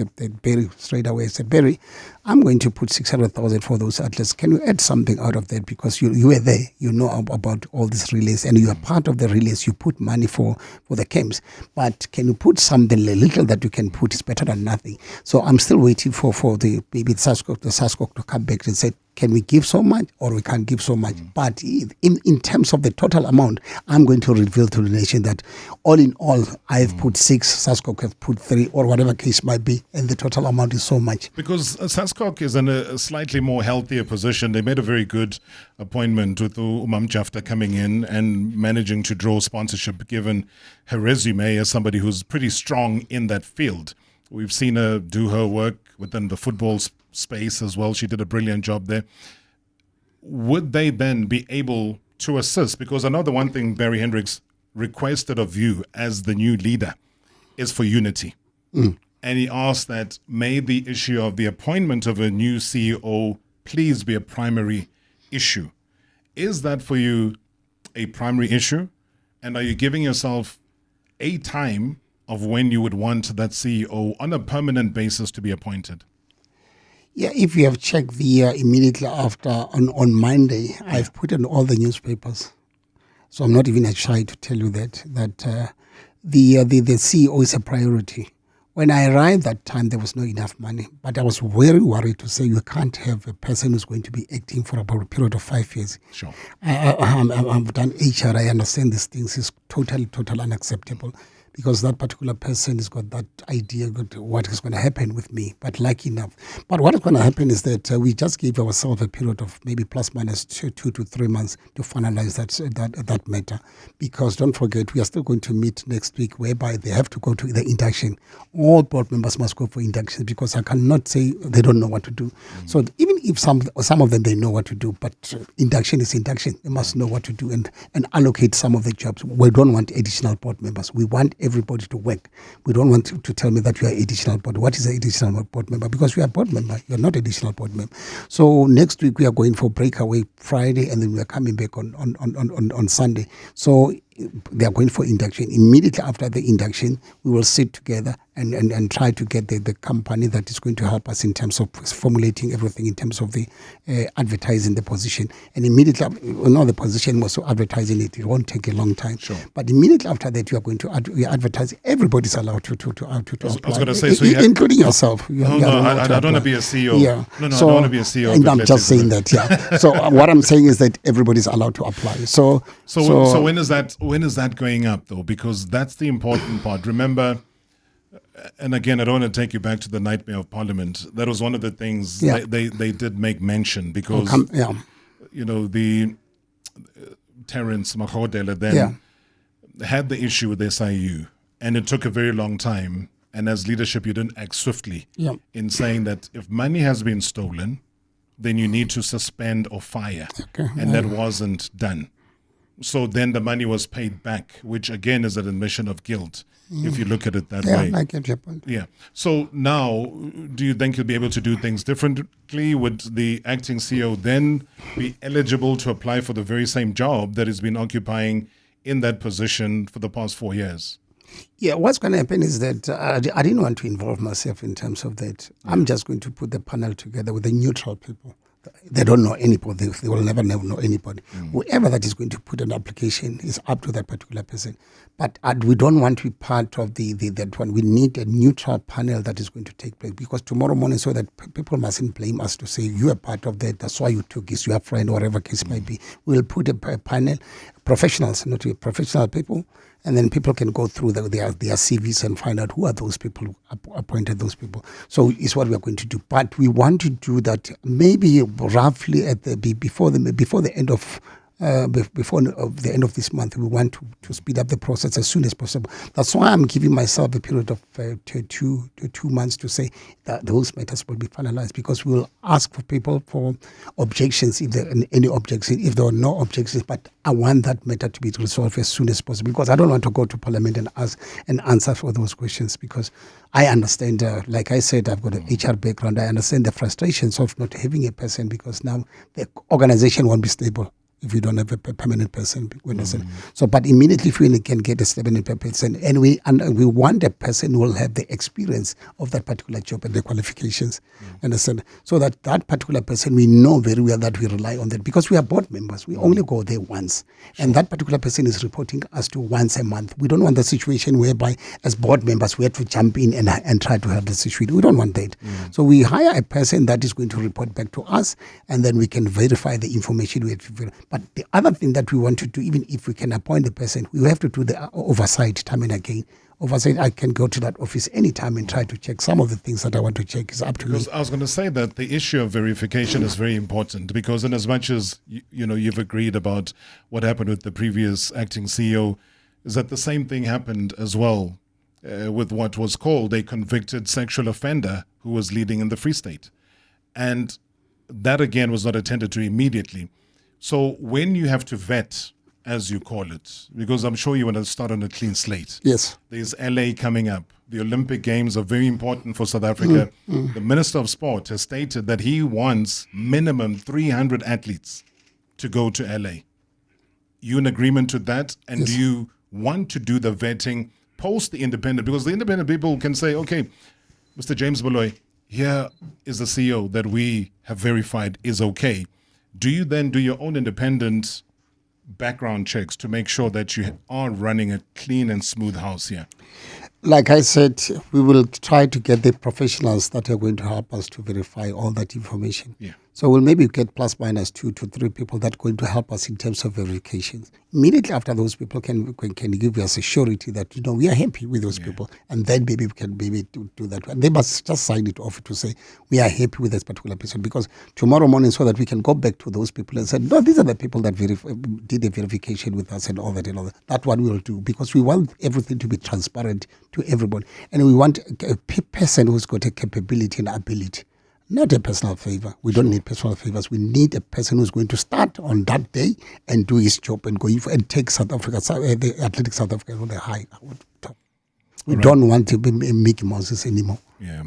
Barry straight away. I said, Barry, I'm going to put 600,000 for those athletes. Can you add something out of that? Because you were there, you know about all these relays, and you are part of the relays. You put money for the camps. But can you put something, a little that you can put is better than nothing. So I'm still waiting for the SASCOC to come back and say, can we give so much or we can't give so much? But in terms of the total amount, I'm going to reveal to the nation that all in all, I've put 6, SASCOC have put 3, or whatever case might be, and the total amount is so much. Because SASCOC is in a slightly more healthier position. They made a very good appointment with Umam Jafta coming in and managing to draw sponsorship, given her resume as somebody who's pretty strong in that field. We've seen her do her work within the football space as well. She did a brilliant job there. Would they then be able to assist? Because I know the one thing Barry Hendricks requested of you as the new leader is for unity. And he asked that may the issue of the appointment of a new CEO please be a primary issue. Is that for you a primary issue? And are you giving yourself a time of when you would want that CEO on a permanent basis to be appointed? Yeah, if you have checked the immediately after on Monday, I've put in all the newspapers. So I'm not even shy to tell you that the CEO is a priority. When I arrived that time, there was not enough money, but I was very worried to say you can't have a person who's going to be acting for about a period of 5 years. Sure. I've done HR. I understand these things. It's totally unacceptable. Because that particular person has got that idea of what is going to happen with me, but lucky enough. But what is going to happen is that we just gave ourselves a period of maybe plus minus 2 to 3 months to finalize that matter. Because don't forget, we are still going to meet next week, whereby they have to go to the induction. All board members must go for induction, because I cannot say they don't know what to do. So even if some of them, they know what to do, but induction is induction. They must know what to do and allocate some of the jobs. We don't want additional board members. We want everybody to work. We don't want to tell me that you are additional board. What is an additional board member? Because you are a board member, you are not additional board member. So next week we are going for breakaway Friday, and then we are coming back on Sunday. So they are going for induction. Immediately after the induction, we will sit together and try to get the company that is going to help us in terms of formulating everything, in terms of the advertising the position. And immediately, the position was so advertising it won't take a long time. Sure. But immediately after that, you are going to advertise. Everybody's allowed to apply. I was going to say, so including yourself. I don't want to be a CEO. Yeah. No, so, I don't want to be a CEO. And I'm just saying that, yeah. So what I'm saying is that everybody's allowed to apply. So when is that going up, though? Because that's the important part. Remember, and again, I don't want to take you back to the nightmare of Parliament. That was one of the things they did make mention, because the Terence Magodela then had the issue with SIU, and it took a very long time. And as leadership, you didn't act swiftly in saying that if money has been stolen, then you need to suspend or fire. Okay. And that wasn't done. So then the money was paid back, which again is an admission of guilt, if you look at it that way. Yeah, I get your point. Yeah. So now, do you think you'll be able to do things differently? Would the acting CEO then be eligible to apply for the very same job that he's been occupying in that position for the past 4 years? Yeah, what's going to happen is that I didn't want to involve myself in terms of that. I'm just going to put the panel together with the neutral people. They don't know anybody. They will never know anybody. Whoever that is going to put an application is up to that particular person. But we don't want to be part of that one. We need a neutral panel that is going to take place, because tomorrow morning, so that people mustn't blame us to say you are part of that. That's why you took this. You are friend, or whatever case might be. We'll put a panel, professionals, not professional people, and then people can go through their CVs and find out who are those people who appointed those people. So it's what we are going to do. But we want to do that maybe roughly before the end of the end of this month. We want to speed up the process as soon as possible. That's why I'm giving myself a period of 2 months to say that those matters will be finalized, because we will ask for people for objections if there are any objections. If there are no objections, but I want that matter to be resolved as soon as possible, because I don't want to go to Parliament and ask and answer for those questions, because I understand, like I said, I've got an HR background. I understand the frustrations of not having a person, because now the organization won't be stable if you don't have a permanent person. So, but immediately if we can get a permanent person, and we want a person who will have the experience of that particular job and the qualifications, understand? So that particular person, we know very well that we rely on that, because we are board members. We only go there once, and that particular person is reporting us to once a month. We don't want the situation whereby, as board members, we have to jump in and try to help the situation. We don't want that. So we hire a person that is going to report back to us, and then we can verify the information we have to verify. But the other thing that we want to do, even if we can appoint the person, we have to do the oversight time and again. Oversight, I can go to that office anytime and try to check some of the things that I want to check. Is up to me. I was going to say that the issue of verification is very important, because in as much as you've agreed about what happened with the previous acting CEO, is that the same thing happened as well with what was called a convicted sexual offender who was leading in the Free State. And that again was not attended to immediately. So when you have to vet, as you call it, because I'm sure you want to start on a clean slate. Yes. There's LA coming up. The Olympic Games are very important for South Africa. The Minister of Sport has stated that he wants minimum 300 athletes to go to LA. You in agreement to that? And do you want to do the vetting post the independent, because the independent people can say, okay, Mr. James Moloi, here is the CEO that we have verified is okay. Do you then do your own independent background checks to make sure that you are running a clean and smooth house here? Like I said, we will try to get the professionals that are going to help us to verify all that information. Yeah. So we'll maybe get plus minus 2 to 3 people that are going to help us in terms of verifications. Immediately after those people can give us a surety that, we are happy with those people. And then maybe we can maybe do that. And they must just sign it off to say, we are happy with this particular person. Because tomorrow morning, so that we can go back to those people and say, no, these are the people that did the verification with us and all that and all that. That one we will do. Because we want everything to be transparent to everybody. And we want a person who's got a capability and ability. Not a personal favor. We don't need personal favors. We need a person who's going to start on that day and do his job and take South Africa, the Athletic South Africa on the high top. We don't want to be Mickey Mouses anymore. Yeah,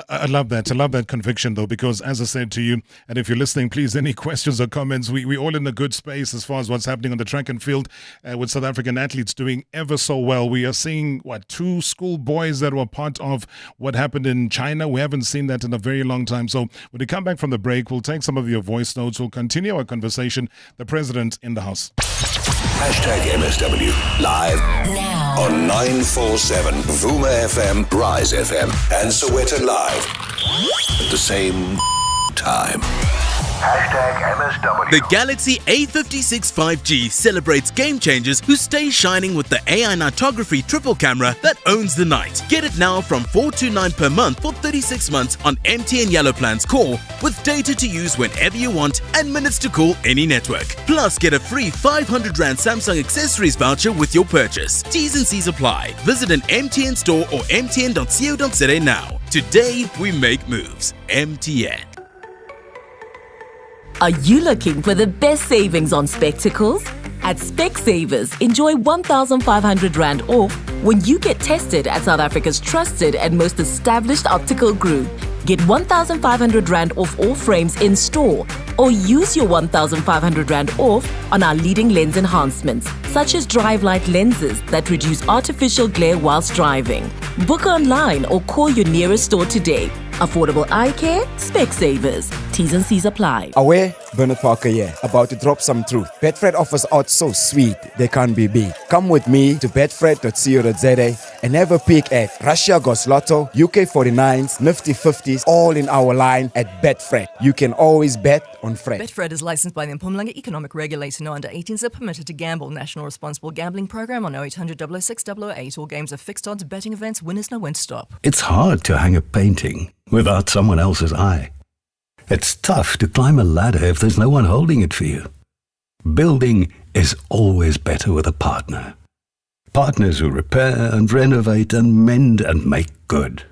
I love that. I love that conviction, though, because as I said to you, and if you're listening, please, any questions or comments, we're all in a good space as far as what's happening on the track and field with South African athletes doing ever so well. We are seeing, 2 school boys that were part of what happened in China. We haven't seen that in a very long time. So when we come back from the break, we'll take some of your voice notes. We'll continue our conversation. The president in the house. #MSW live now on 947 Vuma FM, Rise FM, and Soweto Live at the same time. #MSW. The Galaxy A56 5G celebrates game changers who stay shining with the AI Nightography triple camera that owns the night. Get it now from $429 per month for 36 months on MTN Yellow Plans Core, with data to use whenever you want and minutes to call any network. Plus, get a free 500 Rand Samsung accessories voucher with your purchase. T's and C's apply. Visit an MTN store or mtn.co.za now. Today, we make moves. MTN. Are you looking for the best savings on spectacles? At Specsavers, enjoy 1,500 Rand off when you get tested at South Africa's trusted and most established optical group. Get 1,500 Rand off all frames in store, or use your 1,500 Rand off on our leading lens enhancements, such as drive light lenses that reduce artificial glare whilst driving. Book online or call your nearest store today. Affordable eye care, Specsavers. T's and C's apply. Aware, Bernard Parker here, about to drop some truth. Betfred offers odds so sweet, they can't be beat. Come with me to betfred.co.za and have a peek at Russia Goes Lotto, UK 49s, Nifty 50s, all in our line at Betfred. You can always bet on Fred. Betfred is licensed by the Mpumalanga Economic Regulator. No under 18s are permitted to gamble. National Responsible Gambling Program on 0800 006 008. All games are fixed odds, betting events, winners know when to stop. It's hard to hang a painting without someone else's eye. It's tough to climb a ladder if there's no one holding it for you. Building is always better with a partner. Partners who repair and renovate and mend and make good.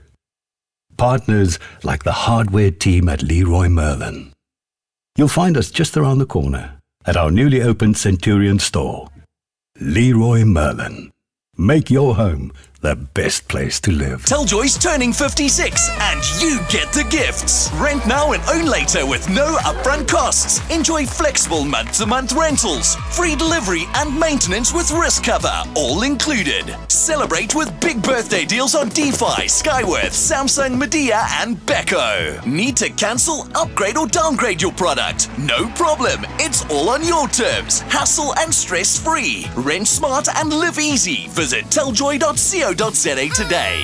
Partners like the hardware team at Leroy Merlin. You'll find us just around the corner at our newly opened Centurion store. Leroy Merlin. Make your home the best place to live. Telljoy's turning 56 and you get the gifts. Rent now and own later with no upfront costs. Enjoy flexible month-to-month rentals, free delivery and maintenance with risk cover, all included. Celebrate with big birthday deals on DeFi, Skyworth, Samsung, Medea and Beko. Need to cancel, upgrade or downgrade your product? No problem. It's all on your terms. Hassle and stress-free. Rent smart and live easy. Visit telljoy.co.za today.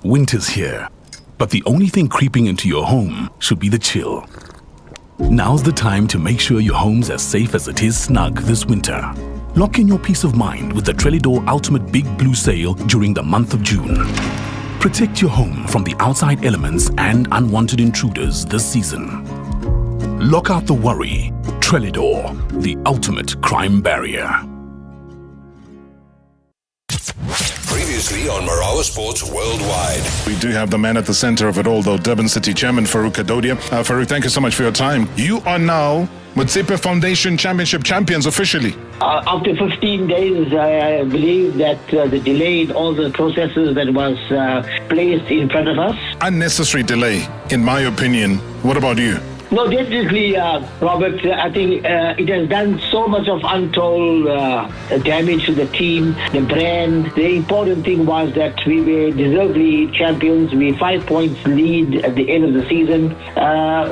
Winter's here, but the only thing creeping into your home should be the chill. Now's the time to make sure your home's as safe as it is snug this winter. Lock in your peace of mind with the Trelidor Ultimate Big Blue Sale during the month of June. Protect your home from the outside elements and unwanted intruders this season. Lock out the worry. Trelidor, the ultimate crime barrier. Previously on Marawa Sports Worldwide. We do have the man at the center of it all, though, Durban City Chairman Farouk Kadodia. Farouk, thank you so much for your time. You are now Motsepe Foundation Championship champions officially. After 15 days, I believe that the delay in all the processes that was placed in front of us. Unnecessary delay, in my opinion. What about you? No, definitely, Robert. I think it has done so much of untold damage to the team, the brand. The important thing was that we were deservedly champions. We 5 points lead at the end of the season.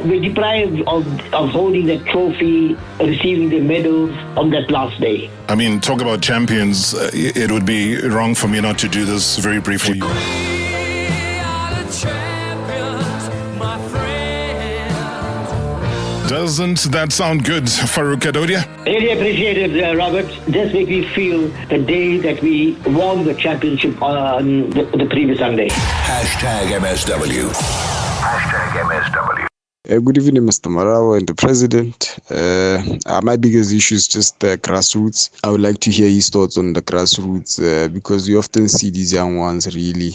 We're deprived of holding the trophy, receiving the medals on that last day. I mean, talk about champions. It would be wrong for me not to do this very briefly. Doesn't that sound good, Farouk Adodia? Really appreciate it, Robert. Just make me feel the day that we won the championship on the previous Sunday. #MSW. #MSW. Good evening, Mr. Marawa and the President. My biggest issue is just the grassroots. I would like to hear his thoughts on the grassroots because we often see these young ones really,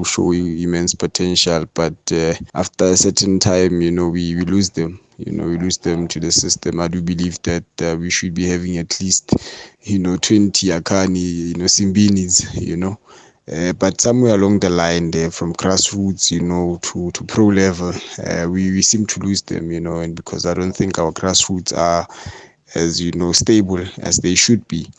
showing immense potential, but after a certain time, we lose them. We lose them to the system. I do believe that we should be having at least, 20 Akani, Simbinis, but somewhere along the line there, from grassroots, to pro level, we seem to lose them, and because I don't think our grassroots are as, stable as they should be.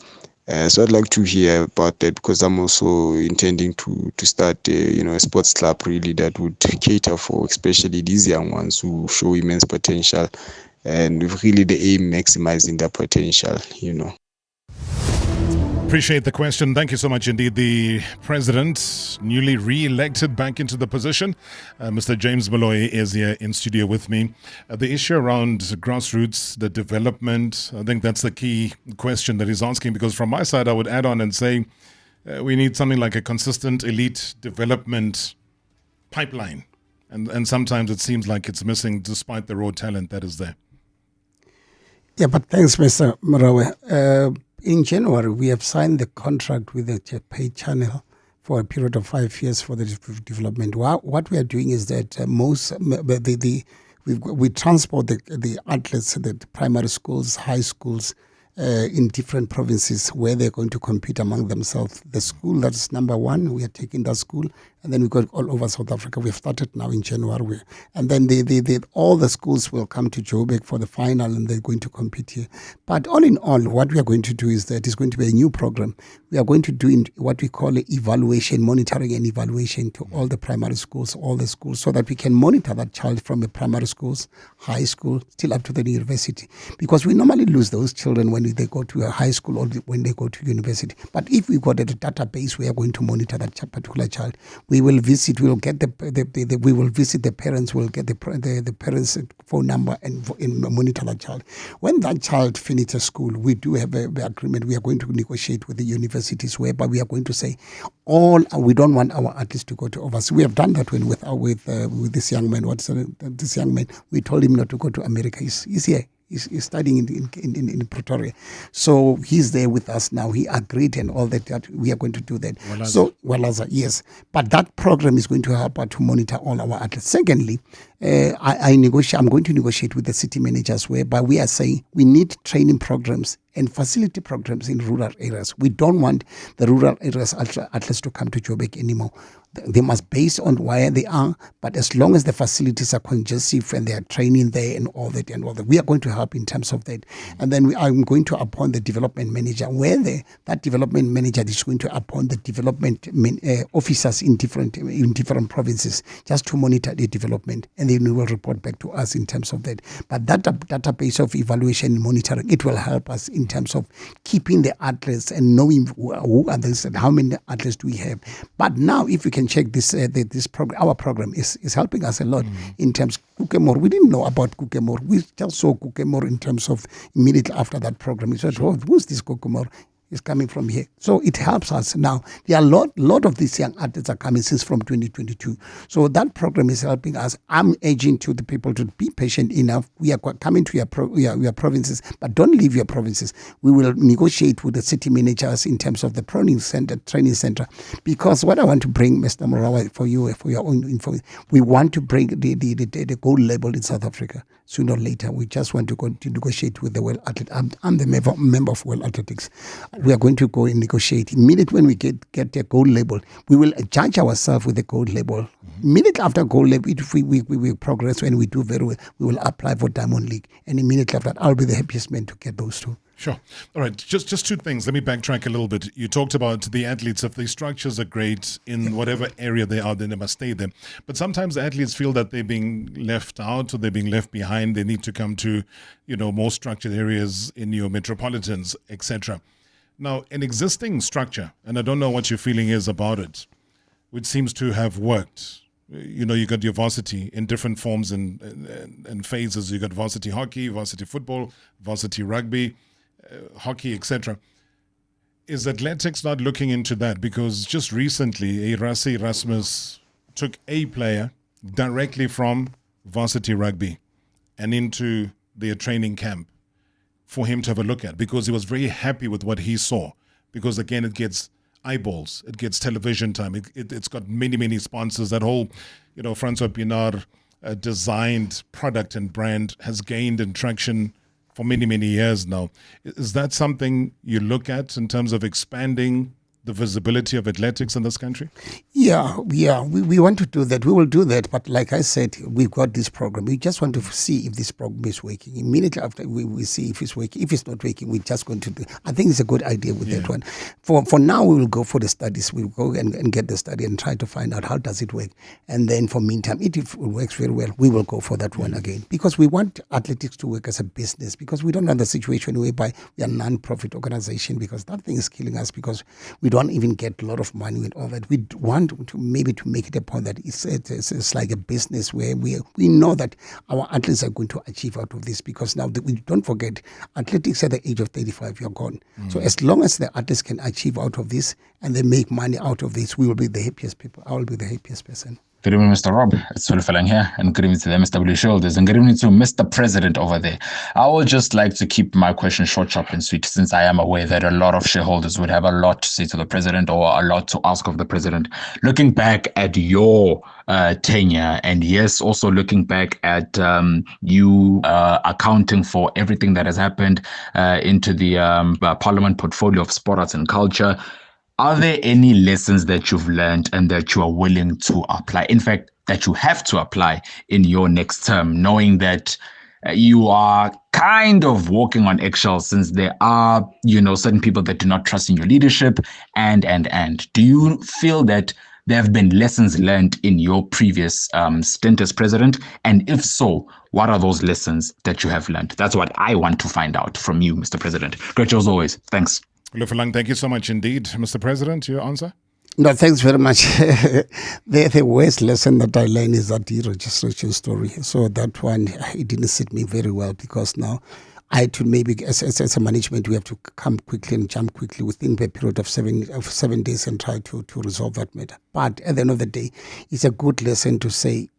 So I'd like to hear about that because I'm also intending to start, a sports club really that would cater for especially these young ones who show immense potential and with really the aim maximizing their potential, Appreciate the question. Thank you so much indeed. The President, newly re-elected back into the position, Mr. James Moloi is here in studio with me. The issue around grassroots, the development, I think that's the key question that he's asking, because from my side, I would add on and say we need something like a consistent elite development pipeline. And sometimes it seems like it's missing despite the raw talent that is there. Yeah, but thanks, Mr. Marawa. In January, we have signed the contract with the pay channel for a period of 5 years for the development. What we are doing is that we transport the athletes, the primary schools, high schools, in different provinces where they're going to compete among themselves. The school that's number one, we are taking that school, and then we go all over South Africa. We've started now in January. And then all the schools will come to Joburg for the final, and they're going to compete here. But all in all, what we are going to do is that it's going to be a new program. We are going to do what we call evaluation, monitoring and evaluation to all the primary schools, all the schools, so that we can monitor that child from the primary schools, high school, still up to the university. Because we normally lose those children when they go to a high school or when they go to university. But if we got a database, we are going to monitor that particular child. We will visit. We will get we will visit the parents. We'll get the parents' phone number and monitor that child. When that child finishes school, we do have an agreement. We are going to negotiate with the universities, whereby we are going to say, we don't want our athletes to go to overseas. We have done that with this young man. This young man? We told him not to go to America. He's here. He's studying in Pretoria. So he's there with us now. He agreed and all that we are going to do that. Yes. But that program is going to help us to monitor all our athletes. Secondly, I'm going to negotiate with the city managers, whereby we are saying we need training programs and facility programs in rural areas. We don't want the rural areas athletes to come to Joburg anymore. They must base on where they are, but as long as the facilities are conducive and they are training there and all that, we are going to help in terms of that. And then I'm going to appoint the development manager, where that development manager is going to appoint the development officers in different provinces just to monitor the development, and they will report back to us in terms of that. But that database of evaluation and monitoring, it will help us in terms of keeping the athletes and knowing who are this and how many athletes do we have. But now, if you can check this program, our program is helping us a lot in terms of Kukemore. We didn't know about Kukemore. We just saw Kukemore in terms of immediately after that program. We said, who's this Kukemore? Is coming from here. So it helps us now. There are a lot of these young athletes are coming since from 2022. So that program is helping us. I'm urging to the people to be patient enough. We are coming to your provinces, but don't leave your provinces. We will negotiate with the city managers in terms of the training center. Because what I want to bring, Mr. Marawa, for your own info, we want to bring the gold label in South Africa sooner or later. We just want to go to negotiate with the World Athletics. I'm the member of World Athletics. we are going to go and negotiate. Immediately when we get a gold label, we will judge ourselves with the gold label. Immediately after gold label, if we progress and we do very well, we will apply for Diamond League. And immediately after that, I'll be the happiest man to get those two. Sure. All right. Just two things. Let me backtrack a little bit. You talked about the athletes. If the structures are great in whatever area they are, then they must stay there. But sometimes the athletes feel that they're being left out or they're being left behind. They need to come to, more structured areas in your metropolitans, etc. Now, an existing structure, and I don't know what your feeling is about it, which seems to have worked. You got your varsity in different forms and phases. You got varsity hockey, varsity football, varsity rugby, hockey, etc. Is athletics not looking into that? Because just recently, Rassi Rasmus took a player directly from varsity rugby and into their training camp for him to have a look at, because he was very happy with what he saw. Because again, it gets eyeballs, it gets television time, it's got many sponsors. That whole, Francois Pinard designed product and brand has gained in traction for many years now. Is that something you look at in terms of expanding the visibility of athletics in this country? Yeah, we want to do that. We will do that. But like I said, we've got this program. We just want to see if this program is working. Immediately after we see if it's working. If it's not working, we're just going to do. I think it's a good idea with that one. For now, we will go for the studies. We'll go and get the study and try to find out how does it work. And then for meantime, if it works very well, we will go for that one again. Because we want athletics to work as a business. Because we don't want the situation whereby we are a non-profit organization, because that thing is killing us, because we don't even get a lot of money with all that. We want to maybe to make it a point that it's like a business where we know that our athletes are going to achieve out of this, because now we don't forget, athletics at the age of 35, you're gone. So as long as the athletes can achieve out of this and they make money out of this, we will be the happiest people. I will be the happiest person. Good evening, Mr. Rob. It's Fulfelang here, and good evening to the MSW shoulders, and good evening to Mr. President over there. I would just like to keep my question short, sharp, and sweet, since I am aware that a lot of shareholders would have a lot to say to the president, or a lot to ask of the president. Looking back at your tenure, and yes, also looking back at you accounting for everything that has happened into the Parliament portfolio of sport, arts, and culture, are there any lessons that you've learned and that you are willing to apply? In fact, that you have to apply in your next term, knowing that you are kind of walking on eggshells, since there are, certain people that do not trust in your leadership, and. Do you feel that there have been lessons learned in your previous stint as president? And if so, what are those lessons that you have learned? That's what I want to find out from you, Mr. President. Great as always. Thanks. Fulfelang, thank you so much indeed. Mr. President, your answer? No, thanks very much. The worst lesson that I learned is that deregistration story. So that one, it didn't sit me very well, because now I had to maybe, as a management, we have to come quickly and jump quickly within a period of 7 days and try to resolve that matter. But at the end of the day, it's a good lesson to say,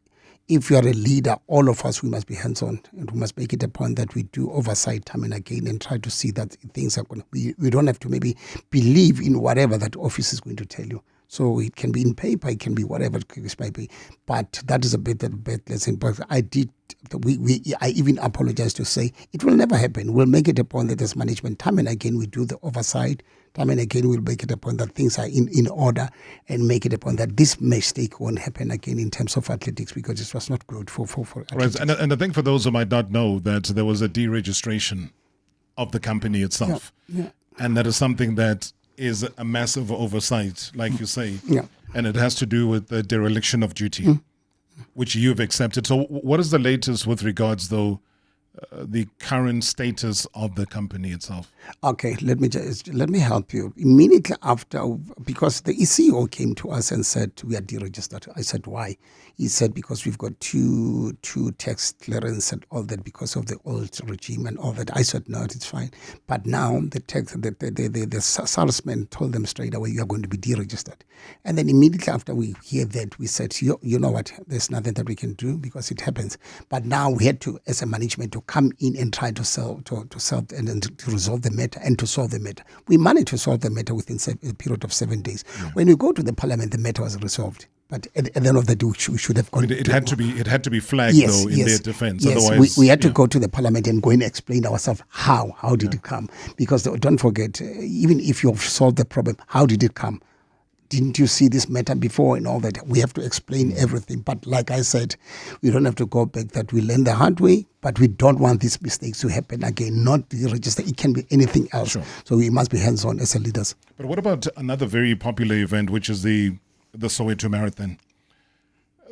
if you are a leader, all of us, we must be hands-on, and we must make it a point that we do oversight time and again and try to see that things are going to, we don't have to maybe believe in whatever that office is going to tell you. So it can be in paper, it can be whatever it might be. But that is a bad lesson. But I even apologize to say it will never happen. We'll make it a point that as management, time and again, we do the oversight. Time and again, we'll make it a point that things are in order, and make it a point that this mistake won't happen again in terms of athletics, because it was not good for athletics. Right. And I think for those who might not know, that there was a deregistration of the company itself. Yeah. And that is something that is a massive oversight, like you say. Yeah. And it has to do with the dereliction of duty, which you've accepted. So what is the latest with regards, though, the current status of the company itself? Okay, let me help you. Immediately after, because the CEO came to us and said, we are deregistered. I said, why? He said, because we've got two tax clearance and all that because of the old regime and all that. I said, no, it's fine. But now the salesman told them straight away, you are going to be deregistered. And then immediately after we hear that, we said, you know what, there's nothing that we can do because it happens. But now we had to, as a management, to come in and try to solve and to resolve the matter and to solve the matter. We managed to solve the matter within a period of 7 days. When we go to the parliament, the matter was resolved. But at the end of the day, we should have gone. It had to be flagged though in their defence. Yes, Otherwise, we had to go to the parliament and go and explain ourselves how did it come? Because don't forget, even if you've solved the problem, how did it come? Didn't you see this matter before and all that? We have to explain everything. But like I said, we don't have to go back that we learn the hard way, but we don't want these mistakes to happen again, not the register. It can be anything else. Sure. So we must be hands-on as leaders. But what about another very popular event, which is the Soweto Marathon?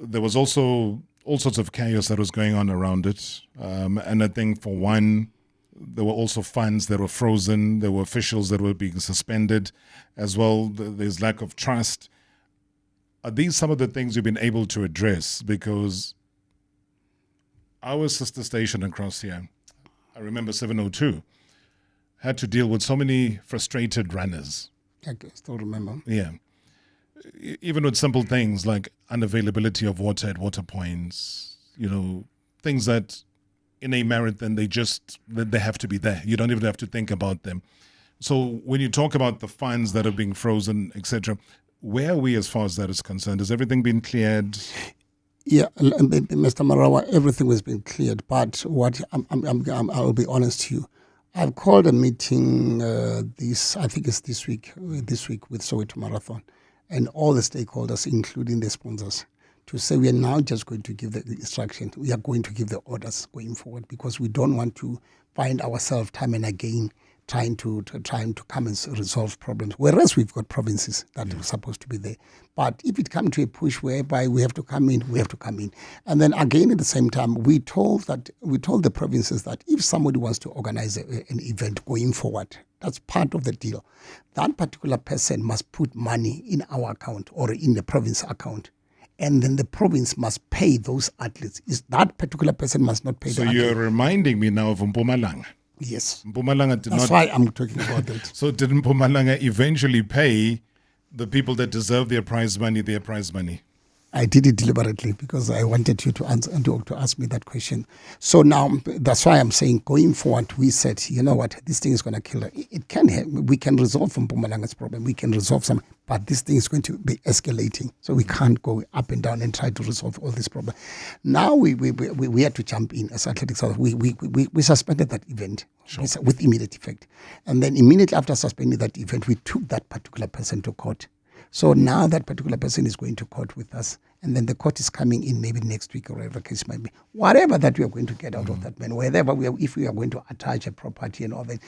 There was also all sorts of chaos that was going on around it. And I think for one, there were also funds that were frozen. There were officials that were being suspended as well. There's lack of trust. Are these some of the things you've been able to address? Because our sister station across here, I remember 702, had to deal with so many frustrated runners. I still remember. Yeah. Even with simple things like unavailability of water at water points, things that in a marathon, they have to be there. You don't even have to think about them. So when you talk about the funds that are being frozen, etc., where are we as far as that is concerned? Has everything been cleared? Yeah, Mr. Marawa, everything has been cleared. But what I'll be honest to you. I've called a meeting I think it's this week with Soweto Marathon, and all the stakeholders, including the sponsors, to say we are now just going to give the instruction. We are going to give the orders going forward because we don't want to find ourselves time and again trying to come and resolve problems. Whereas we've got provinces that are supposed to be there. But if it comes to a push whereby we have to come in, we have to come in. And then again at the same time, we told the provinces that if somebody wants to organize an event going forward, that's part of the deal. That particular person must put money in our account or in the province account. And then the province must pay those athletes. That particular person must not pay the you're athlete. reminding me now of Mpumalanga. Yes. Mpumalanga did That's why I'm talking about that. So did Mpumalanga eventually pay the people that deserve their prize money? I did it deliberately because I wanted you to answer to ask me that question. So now that's why I'm saying going forward, we said, you know what, this thing is going to kill it. It can we can resolve Mpumalanga's problem. We can resolve some, but this thing is going to be escalating. So we can't go up and down and try to resolve all this problem. Now we had to jump in as Athletics South. We suspended that event with immediate effect, and then immediately after suspending that event, we took that particular person to court. So now that particular person is going to court with us, and then the court is coming in maybe next week or whatever the case might be. Whatever that we are going to get out of that man, if we are going to attach a property and all that,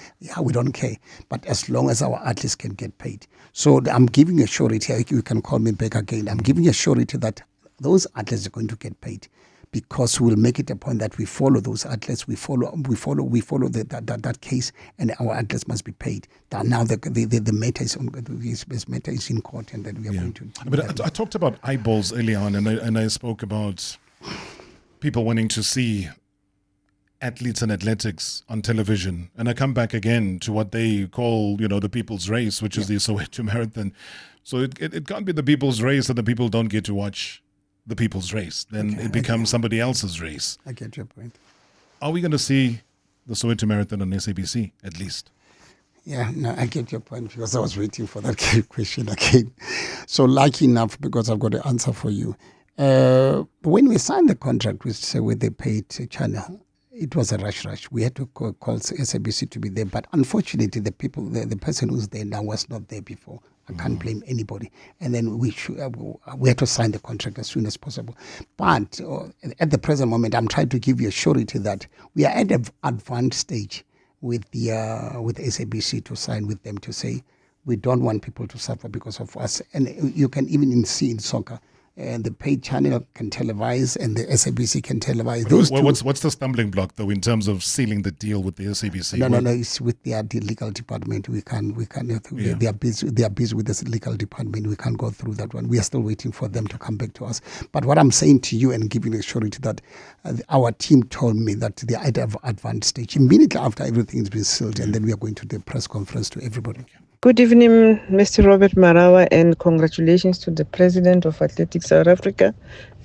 we don't care. But as long as our athletes can get paid. So I'm giving a surety, you can call me back again, I'm giving a surety that those athletes are going to get paid. Because we'll make it a point that we follow those athletes, we follow that case, and our athletes must be paid. Now the matter is in court, and then we are going to. But I talked about eyeballs earlier on, and I spoke about people wanting to see athletes and athletics on television, and I come back again to what they call, the people's race, which is the Soweto Marathon. So it can't be the people's race that the people don't get to watch the people's race. Then it becomes somebody else's race. I get your point. Are we going to see the Soweto Marathon on SABC at least? Yeah, no, I get your point because I was waiting for that question again. So lucky enough, because I've got the answer for you. When we signed the contract with the paid channel, it was a rush. We had to call SABC to be there, but unfortunately, the person who's there now was not there before. I can't blame anybody. And then we had to sign the contract as soon as possible. But at the present moment, I'm trying to give you a surety that we are at an advanced stage with SABC to sign with them to say we don't want people to suffer because of us. And you can even see in soccer, and the paid channel can televise and the SABC can televise. What's the stumbling block though in terms of sealing the deal with the SABC? No, it's with the legal department. We can't. They are busy with the legal department. We can't go through that one. We are still waiting for them to come back to us. But what I'm saying to you and giving a surety that our team told me that they are at an advanced stage immediately after everything has been sealed, and then we are going to the press conference to everybody. Good evening, Mr. Robert Marawa, and congratulations to the President of Athletics South Africa,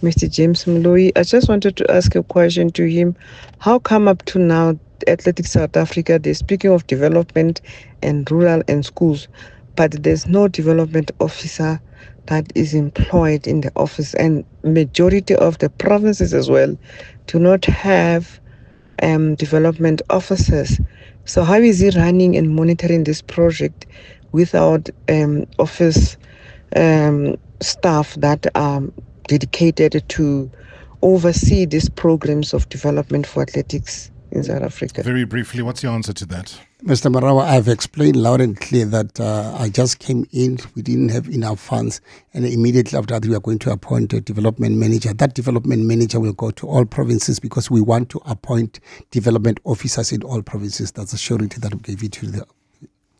Mr. James Moloi. I just wanted to ask a question to him. How come up to now, Athletics South Africa, they're speaking of development and rural and schools, but there's no development officer that is employed in the office, and majority of the provinces as well do not have development officers. So how is he running and monitoring this project without office staff that are dedicated to oversee these programs of development for athletics in South Africa? Very briefly, what's your answer to that? Mr. Marawa, I've explained loud and clear that I just came in, we didn't have enough funds, and immediately after that we are going to appoint a development manager. That development manager will go to all provinces because we want to appoint development officers in all provinces. That's a surety that we gave it to the...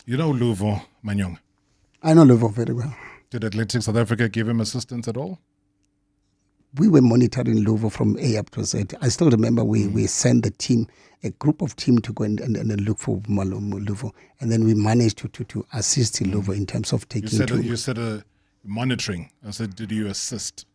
You know Luvo Manyong? I know Luvo very well. Did Athletics South Africa give him assistance at all? We were monitoring Luvo from A up to Z. I still remember we sent the team, a group of team to go and look for Luvo. And then we managed to assist Luvo in terms of taking... You said monitoring. I said, did you assist?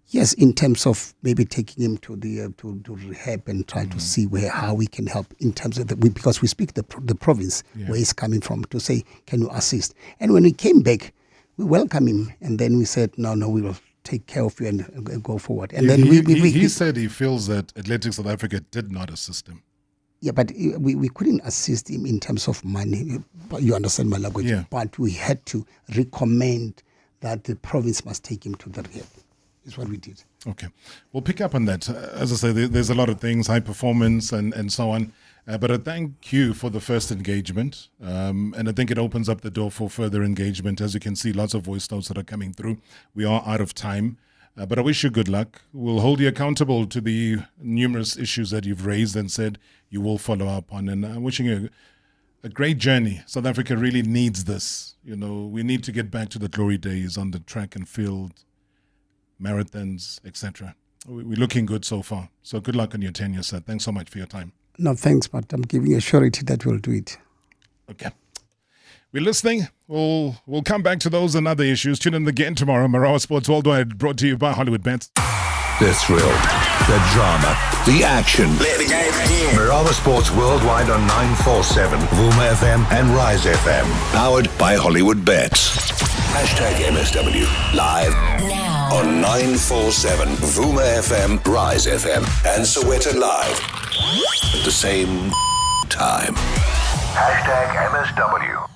Yes, in terms of maybe taking him to the to rehab and try to see how we can help in terms of because we speak the province where he's coming from, to say, can you assist? And when we came back, we welcomed him, and then we said, no, we will take care of you and go forward. And then he said he feels that Athletics South Africa did not assist him. Yeah, but we couldn't assist him in terms of money. You understand my language. Yeah. But we had to recommend that the province must take him to the rehab. Is what we did. Okay. We'll pick up on that. As I say, there's a lot of things, high performance and so on. But I thank you for the first engagement. And I think it opens up the door for further engagement. As you can see, lots of voice notes that are coming through. We are out of time. But I wish you good luck. We'll hold you accountable to the numerous issues that you've raised and said you will follow up on. And I'm wishing you a great journey. South Africa really needs this. You know, we need to get back to the glory days on the track and field, marathons, etc. We're looking good so far. So good luck on your tenure, sir. Thanks so much for your time. No, thanks, but I'm giving a surety that we'll do it. Okay. We're listening. We'll come back to those and other issues. Tune in again tomorrow. Marawa Sports Worldwide, brought to you by Hollywood Bets. The thrill, the drama, the action. Play the game again. Marawa Sports Worldwide on 947, Vuma FM and Rise FM. Powered by Hollywood Bets. #MSW. Live now on 947, Vuma FM, Rise FM, and Soweto Live. At the same time. #MSW.